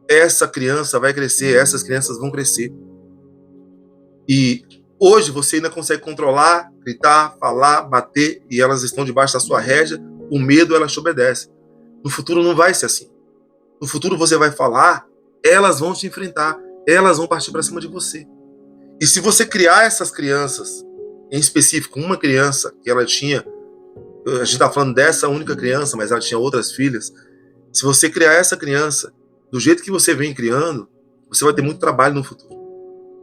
essa criança vai crescer, essas crianças vão crescer. E hoje você ainda consegue controlar, gritar, falar, bater, e elas estão debaixo da sua rédea, o medo elas te obedecem. No futuro não vai ser assim. No futuro você vai falar, elas vão te enfrentar, elas vão partir para cima de você. E se você criar essas crianças, em específico uma criança que ela tinha, a gente está falando dessa única criança, mas ela tinha outras filhas, se você criar essa criança do jeito que você vem criando, você vai ter muito trabalho no futuro.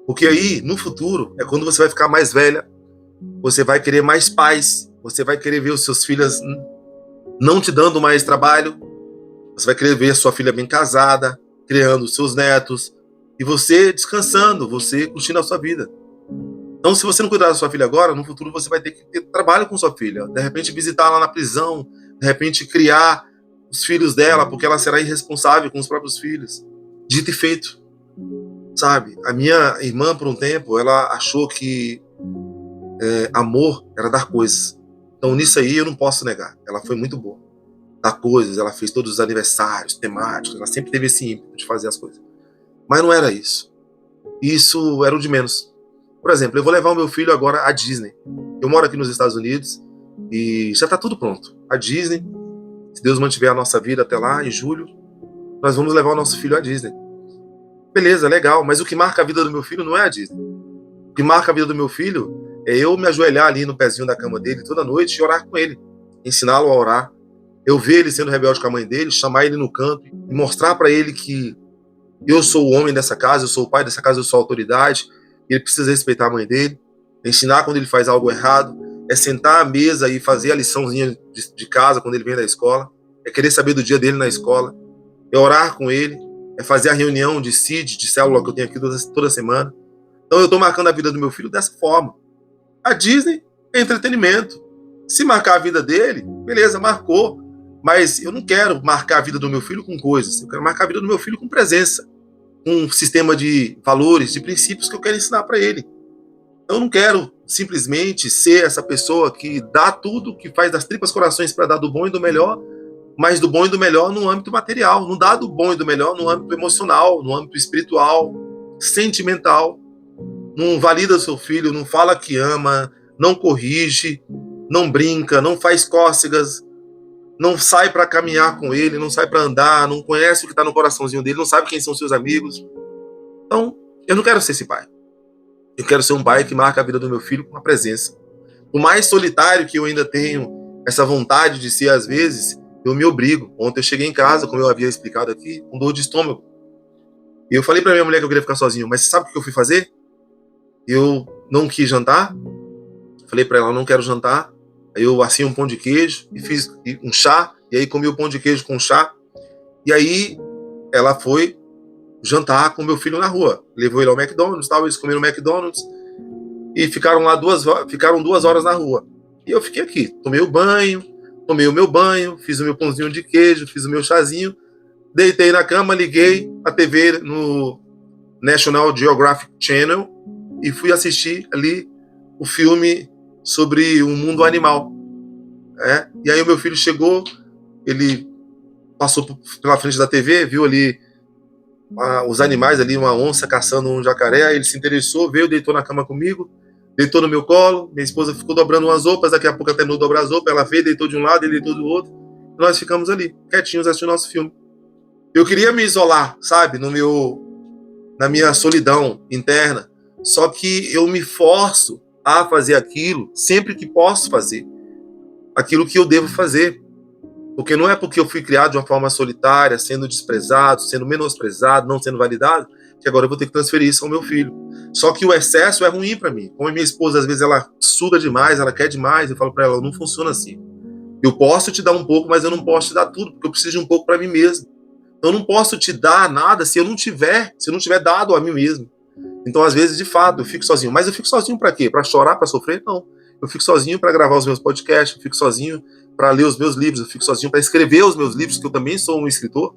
Porque aí, no futuro, é quando você vai ficar mais velha, você vai querer mais paz, você vai querer ver os seus filhos não te dando mais trabalho, você vai querer ver a sua filha bem casada, criando os seus netos, e você descansando, você curtindo a sua vida. Então, se você não cuidar da sua filha agora, no futuro você vai ter que ter trabalho com sua filha. De repente, visitar ela na prisão, de repente, criar os filhos dela, porque ela será irresponsável com os próprios filhos. Dito e feito. Sabe? A minha irmã, por um tempo, ela achou que amor era dar coisas. Então, nisso aí, eu não posso negar. Ela foi muito boa. Dar coisas, ela fez todos os aniversários temáticos, ela sempre teve esse ímpeto de fazer as coisas. Mas não era isso. Isso era o de menos. Por exemplo, eu vou levar o meu filho agora à Disney. Eu moro aqui nos Estados Unidos e já está tudo pronto. A Disney, se Deus mantiver a nossa vida até lá, em julho, nós vamos levar o nosso filho à Disney. Beleza, legal, mas o que marca a vida do meu filho não é a Disney. O que marca a vida do meu filho é eu me ajoelhar ali no pezinho da cama dele toda noite e orar com ele. Ensiná-lo a orar. Eu ver ele sendo rebelde com a mãe dele, chamar ele no canto e mostrar para ele que eu sou o homem dessa casa, eu sou o pai dessa casa, eu sou a autoridade, e ele precisa respeitar a mãe dele, ensinar quando ele faz algo errado, é sentar à mesa e fazer a liçãozinha de casa quando ele vem da escola, é querer saber do dia dele na escola, é orar com ele, é fazer a reunião de CID, de célula que eu tenho aqui toda semana. Então eu estou marcando a vida do meu filho dessa forma. A Disney é entretenimento. Se marcar a vida dele, beleza, marcou. Mas eu não quero marcar a vida do meu filho com coisas. Eu quero marcar a vida do meu filho com presença. Com um sistema de valores, de princípios que eu quero ensinar para ele. Eu não quero simplesmente ser essa pessoa que dá tudo, que faz das tripas corações para dar do bom e do melhor, mas do bom e do melhor no âmbito material. Não dá do bom e do melhor no âmbito emocional, no âmbito espiritual, sentimental. Não valida seu filho, não fala que ama, não corrige. não brinca, não faz cócegas, não sai para caminhar com ele, não sai para andar, não conhece o que está no coraçãozinho dele, não sabe quem são seus amigos. Então, eu não quero ser esse pai. Eu quero ser um pai que marca a vida do meu filho com a presença. Por mais solitário que eu ainda tenho essa vontade de ser às vezes, eu me obrigo. Ontem eu cheguei em casa, como eu havia explicado aqui, com dor de estômago. E eu falei para minha mulher que eu queria ficar sozinho, mas sabe o que eu fui fazer? Eu não quis jantar. Falei para ela, eu não quero jantar. Aí eu assei um pão de queijo e fiz um chá. E aí comi o pão de queijo com chá. E aí ela foi jantar com meu filho na rua. Levou ele ao McDonald's, tal, eles comeram no McDonald's e ficaram lá 2 horas na rua. E eu fiquei aqui, tomei o meu banho, fiz o meu pãozinho de queijo, fiz o meu chazinho, deitei na cama, liguei a TV no National Geographic Channel e fui assistir ali o filme sobre um mundo animal. E aí o meu filho chegou, ele passou pela frente da TV, viu ali os animais ali, uma onça caçando um jacaré, aí ele se interessou, veio, deitou na cama comigo, deitou no meu colo, minha esposa ficou dobrando umas roupas, daqui a pouco até não dobrar as roupas, ela veio, deitou de um lado, ele deitou do outro, e nós ficamos ali, quietinhos, assistindo nosso filme. Eu queria me isolar, sabe, na minha solidão interna, só que eu me forço a fazer aquilo sempre que posso fazer, aquilo que eu devo fazer. Porque não é porque eu fui criado de uma forma solitária, sendo desprezado, sendo menosprezado, não sendo validado, que agora eu vou ter que transferir isso ao meu filho. Só que o excesso é ruim para mim. Como a minha esposa, às vezes, ela suga demais, ela quer demais, eu falo para ela, não funciona assim. Eu posso te dar um pouco, mas eu não posso te dar tudo, porque eu preciso de um pouco para mim mesmo. Eu não posso te dar nada se eu não tiver dado a mim mesmo. Então, às vezes, de fato, eu fico sozinho. Mas eu fico sozinho para quê? Para chorar, para sofrer? Não. Eu fico sozinho para gravar os meus podcasts, eu fico sozinho para ler os meus livros, eu fico sozinho para escrever os meus livros, que eu também sou um escritor.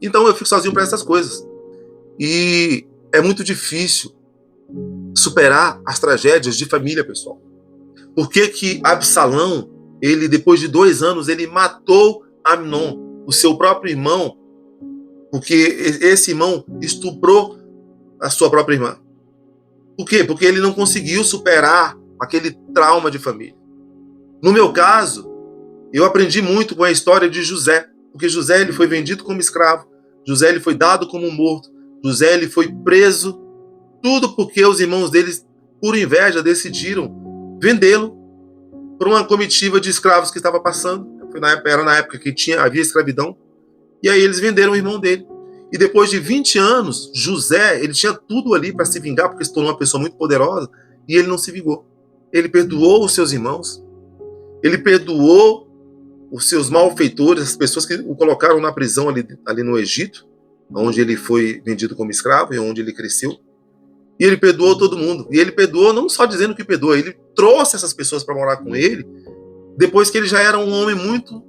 Então eu fico sozinho para essas coisas. E é muito difícil superar as tragédias de família, pessoal. Por que Absalão, ele depois de 2 anos, ele matou Amnon, o seu próprio irmão, porque esse irmão estuprou a sua própria irmã? Por quê? Porque ele não conseguiu superar aquele trauma de família. No meu caso, eu aprendi muito com a história de José, porque José ele foi vendido como escravo, José ele foi dado como morto, José ele foi preso, tudo porque os irmãos dele, por inveja, decidiram vendê-lo para uma comitiva de escravos que estava passando. Era na época que havia escravidão, e aí eles venderam o irmão dele. E depois de 20 anos, José ele tinha tudo ali para se vingar, porque se tornou uma pessoa muito poderosa, e ele não se vingou. Ele perdoou os seus irmãos, ele perdoou os seus malfeitores, as pessoas que o colocaram na prisão ali no Egito, onde ele foi vendido como escravo e onde ele cresceu. E ele perdoou todo mundo. E ele perdoou não só dizendo que perdoa, ele trouxe essas pessoas para morar com ele, depois que ele já era um homem muito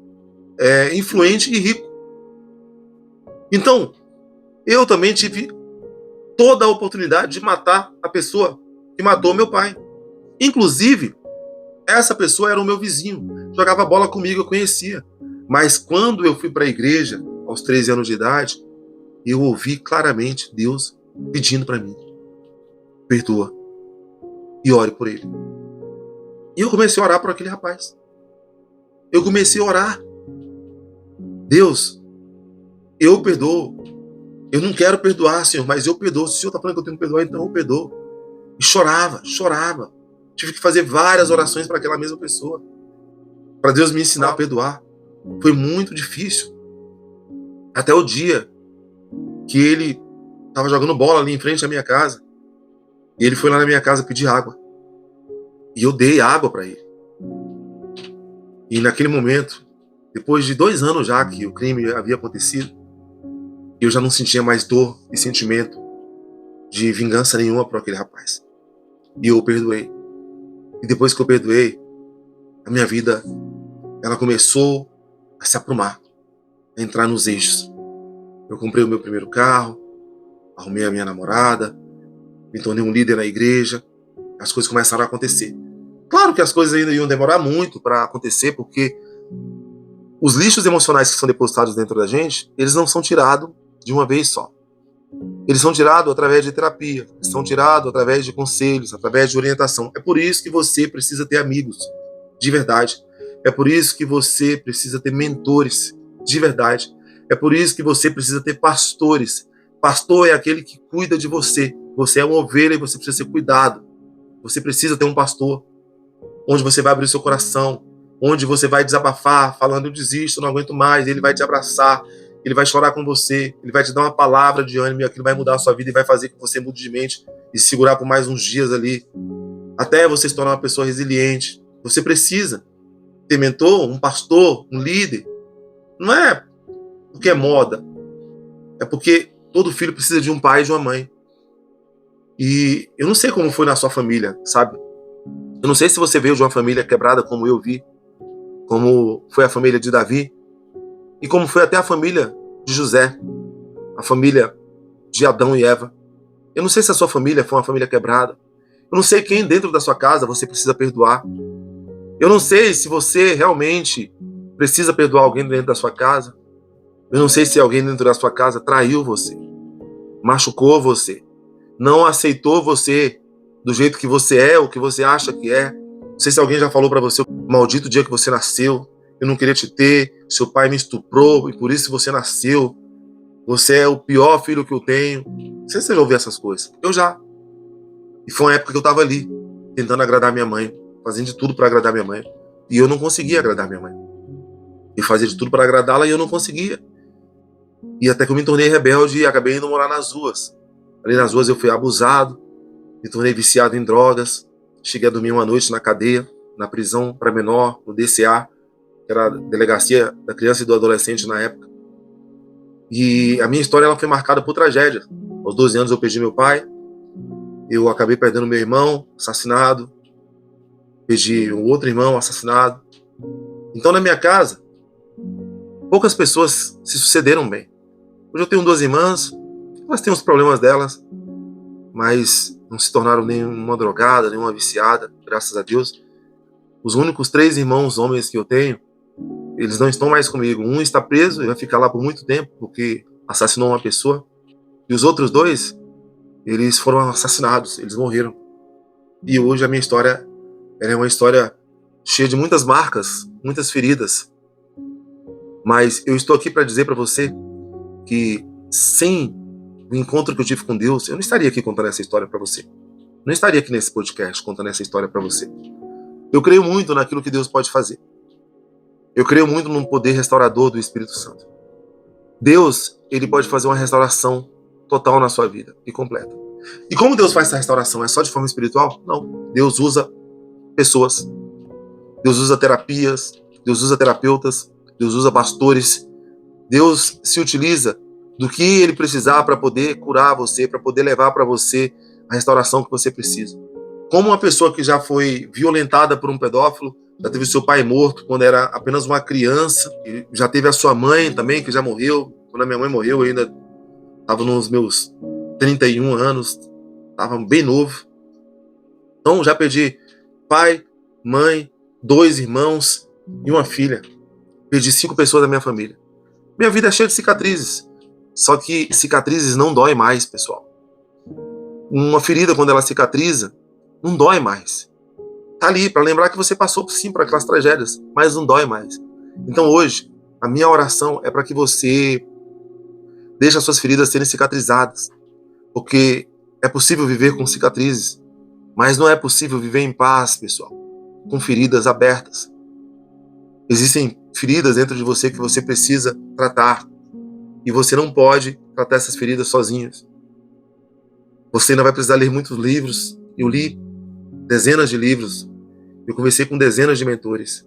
influente e rico. Então, eu também tive toda a oportunidade de matar a pessoa que matou meu pai. Inclusive, essa pessoa era o meu vizinho, jogava bola comigo, eu conhecia. Mas quando eu fui para a igreja, aos 13 anos de idade, eu ouvi claramente Deus pedindo para mim, perdoa e ore por ele. E eu comecei a orar por aquele rapaz. Eu comecei a orar. Deus, eu perdoo. Eu não quero perdoar, Senhor, mas eu perdoo. Se o Senhor está falando que eu tenho que perdoar, então eu perdoo. E chorava. Tive que fazer várias orações para aquela mesma pessoa, para Deus me ensinar a perdoar. Foi muito difícil. Até o dia que ele estava jogando bola ali em frente à minha casa, e ele foi lá na minha casa pedir água. E eu dei água para ele. E naquele momento, depois de 2 anos já que o crime havia acontecido, eu já não sentia mais dor e sentimento de vingança nenhuma por aquele rapaz. E eu o perdoei. E depois que eu perdoei, a minha vida, ela começou a se aprumar, a entrar nos eixos. Eu comprei o meu primeiro carro, arrumei a minha namorada, me tornei um líder na igreja, as coisas começaram a acontecer. Claro que as coisas ainda iam demorar muito para acontecer, porque os lixos emocionais que são depositados dentro da gente, eles não são tirados de uma vez só. Eles são tirados através de terapia, são tirados através de conselhos, através de orientação. É por isso que você precisa ter amigos. de verdade. É por isso que você precisa ter mentores de verdade. É por isso que você precisa ter pastores. Pastor é aquele que cuida de você. Você é uma ovelha e você precisa ser cuidado. Você precisa ter um pastor onde você vai abrir o seu coração, onde você vai desabafar, falando: eu desisto, não aguento mais. Ele vai te abraçar, ele vai chorar com você, ele vai te dar uma palavra de ânimo, e aquilo vai mudar a sua vida e vai fazer com que você mude de mente e se segurar por mais uns dias ali, até você se tornar uma pessoa resiliente. Você precisa ter mentor, um pastor, um líder. Não é porque é moda, é porque todo filho precisa de um pai e de uma mãe. E eu não sei como foi na sua família, sabe? Eu não sei se você veio de uma família quebrada como eu vi, como foi a família de Davi, e como foi até a família de José, a família de Adão e Eva. Eu não sei se a sua família foi uma família quebrada. Eu não sei quem dentro da sua casa você precisa perdoar. Eu não sei se você realmente precisa perdoar alguém dentro da sua casa. Eu não sei se alguém dentro da sua casa traiu você, machucou você, não aceitou você do jeito que você é, o que você acha que é. Não sei se alguém já falou pra você: maldito dia que você nasceu, eu não queria te ter, seu pai me estuprou e por isso você nasceu, você é o pior filho que eu tenho. Não sei se você já ouviu essas coisas. Eu já. E foi uma época que eu tava ali, tentando agradar minha mãe, fazendo de tudo pra agradar minha mãe. E eu não conseguia agradar minha mãe. E fazia de tudo pra agradá-la e eu não conseguia. E até que eu me tornei rebelde e acabei indo morar nas ruas. Ali nas ruas eu fui abusado, me tornei viciado em drogas, cheguei a dormir uma noite na cadeia, na prisão para menor, no DCA, que era a Delegacia da Criança e do Adolescente na época. E a minha história ela foi marcada por tragédia. Aos 12 anos eu perdi meu pai, eu acabei perdendo meu irmão, assassinado, perdi um outro irmão, assassinado. Então na minha casa, poucas pessoas se sucederam bem. Hoje eu tenho 2 irmãs, elas têm os problemas delas, mas não se tornaram nenhuma drogada, nenhuma viciada, graças a Deus. Os únicos 3 irmãos homens que eu tenho, eles não estão mais comigo. Um está preso e vai ficar lá por muito tempo, porque assassinou uma pessoa. E os outros 2, eles foram assassinados, eles morreram. E hoje a minha história é uma história cheia de muitas marcas, muitas feridas. Mas eu estou aqui para dizer para você que sem o encontro que eu tive com Deus, eu não estaria aqui contando essa história para você. Não estaria aqui nesse podcast contando essa história para você. Eu creio muito naquilo que Deus pode fazer. Eu creio muito no poder restaurador do Espírito Santo. Deus, ele pode fazer uma restauração total na sua vida e completa. E como Deus faz essa restauração? É só de forma espiritual? Não. Deus usa pessoas. Deus usa terapias. Deus usa terapeutas. Deus usa pastores. Deus se utiliza do que ele precisar para poder curar você, para poder levar para você a restauração que você precisa. Como uma pessoa que já foi violentada por um pedófilo, já teve seu pai morto quando era apenas uma criança, e já teve a sua mãe também, que já morreu. Quando a minha mãe morreu, eu ainda estava nos meus 31 anos, estava bem novo. Então já perdi pai, mãe, 2 irmãos e uma filha. Perdi 5 pessoas da minha família. Minha vida é cheia de cicatrizes. Só que cicatrizes não dói mais, pessoal. Uma ferida, quando ela cicatriza, não dói mais. Tá ali para lembrar que você passou sim por aquelas tragédias, mas não dói mais. Então hoje, a minha oração é para que você deixe as suas feridas serem cicatrizadas. Porque é possível viver com cicatrizes, mas não é possível viver em paz, pessoal, com feridas abertas. Existem feridas dentro de você que você precisa tratar. E você não pode tratar essas feridas sozinhos. Você ainda vai precisar ler muitos livros. Eu li dezenas de livros. Eu conversei com dezenas de mentores.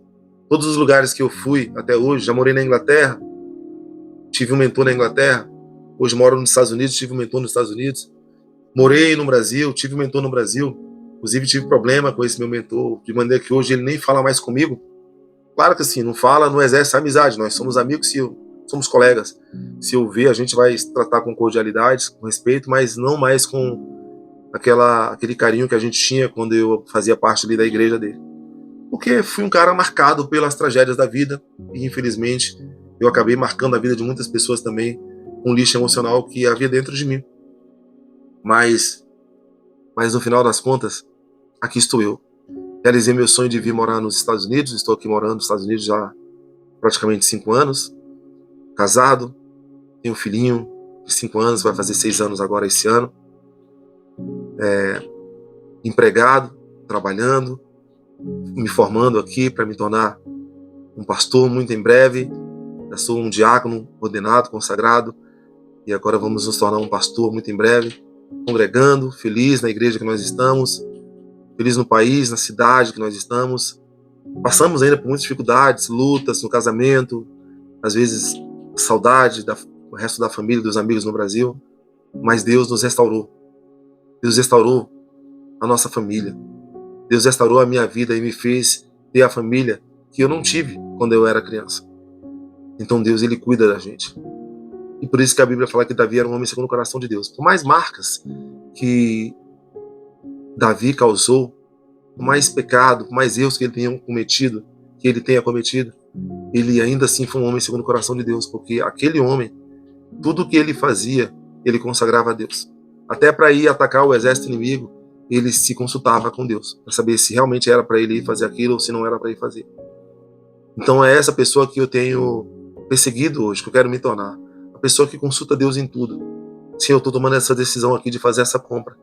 Todos os lugares que eu fui até hoje, já morei na Inglaterra, tive um mentor na Inglaterra. Hoje moro nos Estados Unidos, tive um mentor nos Estados Unidos. Morei no Brasil, tive um mentor no Brasil. Inclusive tive problema com esse meu mentor, de maneira que hoje ele nem fala mais comigo. Claro que assim, não fala, não exerce amizade. Nós somos amigos, somos colegas. Se eu ver, a gente vai se tratar com cordialidade, com respeito, mas não mais com aquele carinho que a gente tinha quando eu fazia parte ali da igreja dele. Porque fui um cara marcado pelas tragédias da vida e, infelizmente, eu acabei marcando a vida de muitas pessoas também com um lixo emocional que havia dentro de mim. Mas no final das contas, aqui estou eu. Realizei meu sonho de vir morar nos Estados Unidos. Estou aqui morando nos Estados Unidos já há praticamente 5 anos. Casado, tenho um filhinho de 5 anos, vai fazer 6 anos agora esse ano. Empregado, trabalhando, me formando aqui para me tornar um pastor muito em breve. Já sou um diácono ordenado, consagrado, e agora vamos nos tornar um pastor muito em breve, congregando, feliz na igreja que nós estamos, feliz no país, na cidade que nós estamos. Passamos ainda por muitas dificuldades, lutas no casamento, às vezes saudade do resto da família, dos amigos no Brasil, mas Deus nos restaurou. Deus restaurou a nossa família. Deus restaurou a minha vida e me fez ter a família que eu não tive quando eu era criança. Então Deus, Ele cuida da gente. E por isso que a Bíblia fala que Davi era um homem segundo o coração de Deus. Por mais marcas que Davi causou, por mais pecado, por mais erros que ele tenha cometido, ele ainda assim foi um homem segundo o coração de Deus, porque aquele homem, tudo que ele fazia, ele consagrava a Deus. Até para ir atacar o exército inimigo, ele se consultava com Deus, para saber se realmente era para ele ir fazer aquilo ou se não era para ir fazer. Então é essa pessoa que eu tenho perseguido hoje, que eu quero me tornar. A pessoa que consulta Deus em tudo. Se eu estou tomando essa decisão aqui de fazer essa compra,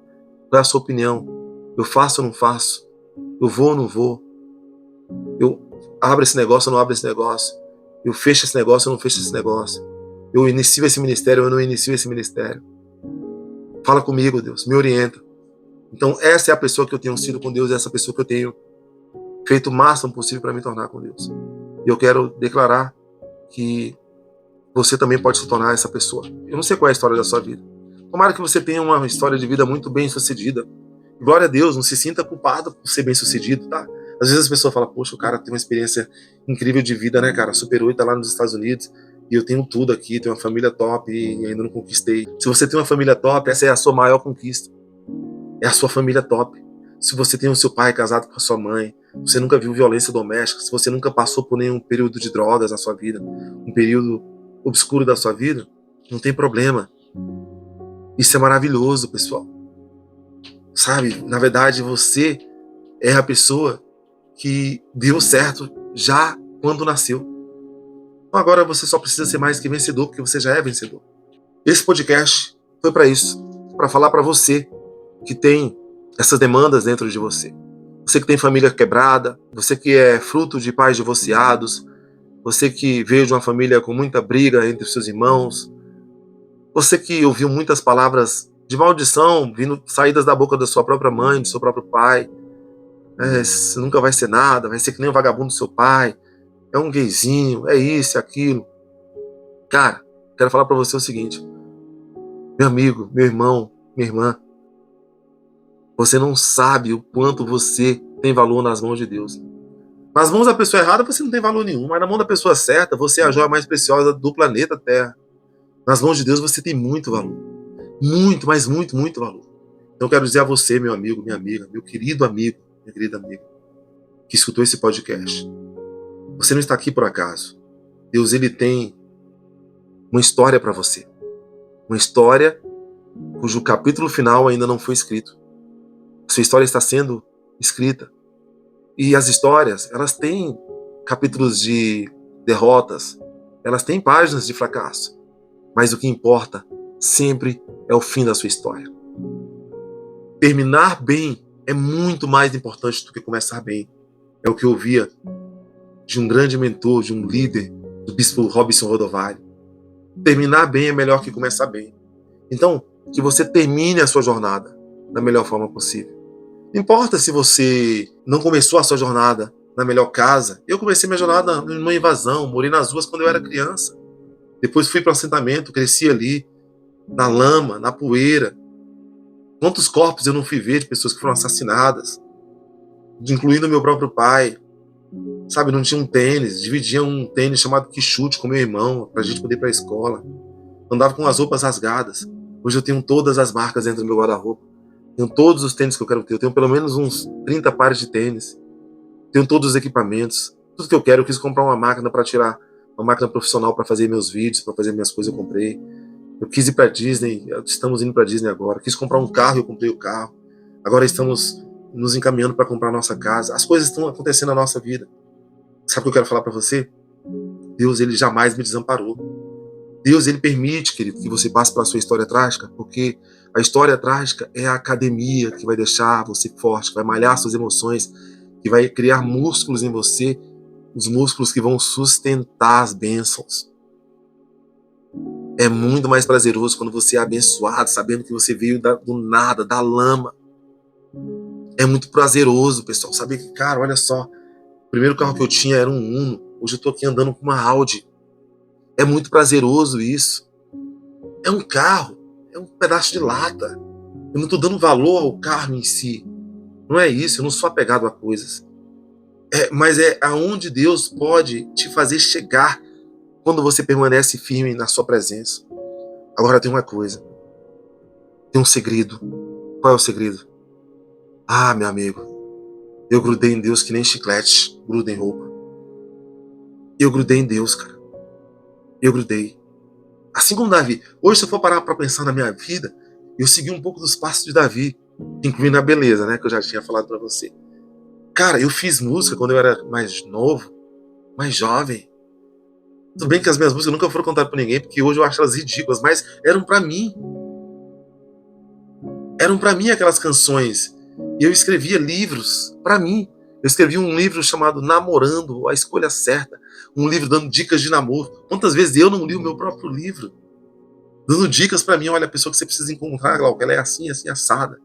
qual é a sua opinião? Eu faço ou não faço? Eu vou ou não vou? Eu abro esse negócio ou não abro esse negócio? Eu fecho esse negócio ou não fecho esse negócio? Eu inicio esse ministério ou eu não inicio esse ministério? Fala comigo, Deus, me orienta. Então essa é a pessoa que eu tenho sido com Deus, essa pessoa que eu tenho feito o máximo possível para me tornar com Deus. E eu quero declarar que você também pode se tornar essa pessoa. Eu não sei qual é a história da sua vida. Tomara que você tenha uma história de vida muito bem sucedida. Glória a Deus, não se sinta culpado por ser bem sucedido, tá? Às vezes as pessoas falam, poxa, o cara tem uma experiência incrível de vida, né, cara? Superou e tá lá nos Estados Unidos. E eu tenho tudo aqui, tenho uma família top e ainda não conquistei. Se você tem uma família top, essa é a sua maior conquista. É a sua família top. Se você tem o seu pai casado com a sua mãe, você nunca viu violência doméstica, se você nunca passou por nenhum período de drogas na sua vida, um período obscuro da sua vida, não tem problema. Isso é maravilhoso, pessoal. Sabe, na verdade você é a pessoa que deu certo já quando nasceu. Então agora você só precisa ser mais que vencedor, porque você já é vencedor. Esse podcast foi para isso, para falar para você que tem essas demandas dentro de você. Você que tem família quebrada, você que é fruto de pais divorciados, você que veio de uma família com muita briga entre seus irmãos, você que ouviu muitas palavras de maldição saídas da boca da sua própria mãe, do seu próprio pai. Você nunca vai ser nada, vai ser que nem o vagabundo do seu pai, é um gayzinho, é isso, é aquilo. Cara, quero falar para você o seguinte, meu amigo, meu irmão, minha irmã, você não sabe o quanto você tem valor nas mãos de Deus. Nas mãos da pessoa errada você não tem valor nenhum, mas na mão da pessoa certa você é a joia mais preciosa do planeta Terra. Nas mãos de Deus você tem muito valor. Muito, mas muito, muito valor. Então eu quero dizer a você, meu amigo, minha amiga, meu querido amigo, minha querida amiga, que escutou esse podcast. Você não está aqui por acaso. Deus, Ele tem uma história para você. Uma história cujo capítulo final ainda não foi escrito. Sua história está sendo escrita. E as histórias, elas têm capítulos de derrotas, elas têm páginas de fracasso. Mas o que importa sempre é o fim da sua história. Terminar bem é muito mais importante do que começar bem. É o que eu ouvia de um grande mentor, de um líder, do bispo Robson Rodovalho. Terminar bem é melhor que começar bem. Então, que você termine a sua jornada da melhor forma possível. Não importa se você não começou a sua jornada na melhor casa. Eu comecei minha jornada numa invasão, morei nas ruas quando eu era criança. Depois fui para o assentamento, cresci ali, na lama, na poeira. Quantos corpos eu não fui ver de pessoas que foram assassinadas, incluindo meu próprio pai. Sabe, não tinha um tênis, dividia um tênis chamado quichute com meu irmão, pra gente poder ir pra escola. Andava com as roupas rasgadas. Hoje eu tenho todas as marcas dentro do meu guarda-roupa. Tenho todos os tênis que eu quero ter. Eu tenho pelo menos uns 30 pares de tênis. Tenho todos os equipamentos. Tudo que eu quero. Eu quis comprar uma máquina para tirar, uma máquina profissional para fazer meus vídeos, para fazer minhas coisas, eu comprei. Eu quis ir para Disney, estamos indo para Disney agora. Quis comprar um carro, eu comprei o carro. Agora estamos nos encaminhando para comprar a nossa casa. As coisas estão acontecendo na nossa vida. Sabe o que eu quero falar para você? Deus, ele jamais me desamparou. Deus, ele permite, querido, que você passe pela sua história trágica, porque a história trágica é a academia que vai deixar você forte, que vai malhar suas emoções, que vai criar músculos em você, os músculos que vão sustentar as bênçãos. É muito mais prazeroso quando você é abençoado, sabendo que você veio do nada, da lama. É muito prazeroso, pessoal, saber que, cara, olha só, o primeiro carro que eu tinha era um Uno, hoje eu tô aqui andando com uma Audi. É muito prazeroso isso. É um carro, é um pedaço de lata. Eu não tô dando valor ao carro em si. Não é isso, eu não sou apegado a coisas. Mas é aonde Deus pode te fazer chegar quando você permanece firme na sua presença. Agora tem uma coisa. Tem um segredo. Qual é o segredo? Ah, meu amigo, eu grudei em Deus que nem chiclete gruda em roupa. Eu grudei em Deus, cara. Eu grudei. Assim como Davi. Hoje, se eu for parar para pensar na minha vida, eu segui um pouco dos passos de Davi, incluindo a beleza, né, que eu já tinha falado para você. Cara, eu fiz música quando eu era mais novo, mais jovem. Tudo bem que as minhas músicas nunca foram cantadas por ninguém, porque hoje eu acho elas ridículas, mas eram para mim. Eram para mim aquelas canções. E eu escrevia livros para mim. Eu escrevi um livro chamado Namorando, a Escolha Certa. Um livro dando dicas de namoro. Quantas vezes eu não li o meu próprio livro? Dando dicas para mim, olha, a pessoa que você precisa encontrar, Glauco, ela é assim, assim, assada.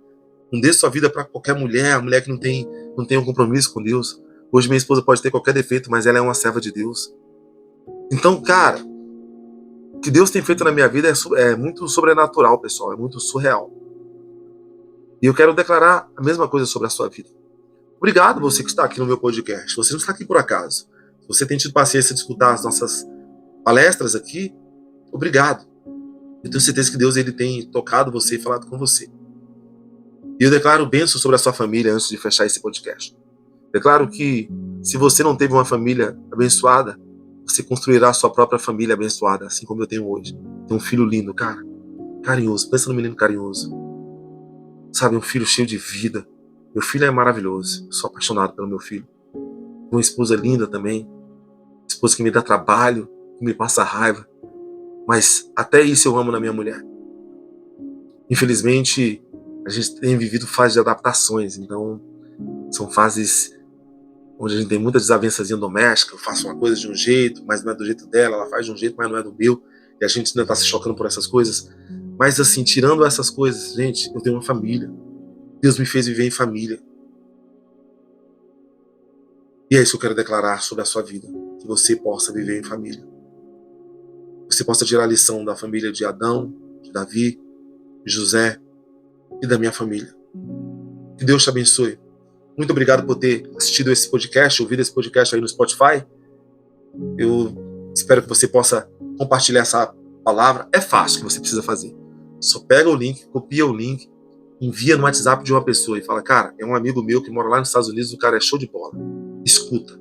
Não dê sua vida para qualquer mulher, a mulher que não tem um compromisso com Deus. Hoje minha esposa pode ter qualquer defeito, mas ela é uma serva de Deus. Então, cara, o que Deus tem feito na minha vida é muito sobrenatural, pessoal, é muito surreal. E eu quero declarar a mesma coisa sobre a sua vida. Obrigado você que está aqui no meu podcast. Você não está aqui por acaso. Se você tem tido paciência de escutar as nossas palestras aqui, obrigado. Eu tenho certeza que Deus ele tem tocado você e falado com você. E eu declaro bênção sobre a sua família antes de fechar esse podcast. Declaro que se você não teve uma família abençoada, você construirá a sua própria família abençoada, assim como eu tenho hoje. Tenho um filho lindo, cara. Carinhoso. Pensa no menino carinhoso. Sabe, um filho cheio de vida. Meu filho é maravilhoso. Sou apaixonado pelo meu filho. Tenho uma esposa linda também. Esposa que me dá trabalho, que me passa raiva. Mas até isso eu amo na minha mulher. Infelizmente, a gente tem vivido fases de adaptações. Então, são fases onde a gente tem muita desavençazinha doméstica. Eu faço uma coisa de um jeito, mas não é do jeito dela. Ela faz de um jeito, mas não é do meu. E a gente ainda está se chocando por essas coisas. Mas assim, tirando essas coisas, gente, eu tenho uma família. Deus me fez viver em família. E é isso que eu quero declarar sobre a sua vida. Que você possa viver em família. Você possa tirar a lição da família de Adão, de Davi, de José e da minha família. Que Deus te abençoe. Muito obrigado por ter assistido esse podcast, ouvido esse podcast aí no Spotify. Eu espero que você possa compartilhar essa palavra. É fácil o que você precisa fazer. Só pega o link, copia o link, envia no WhatsApp de uma pessoa e fala, cara, é um amigo meu que mora lá nos Estados Unidos, o cara é show de bola. Escuta.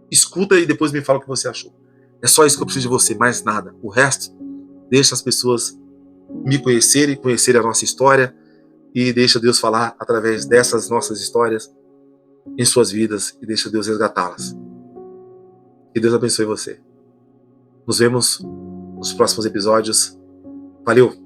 Escuta e depois me fala o que você achou. É só isso que eu preciso de você, mais nada. O resto, deixa as pessoas me conhecerem a nossa história e deixa Deus falar através dessas nossas histórias em suas vidas e deixa Deus resgatá-las. Que Deus abençoe você. Nos vemos nos próximos episódios. Valeu!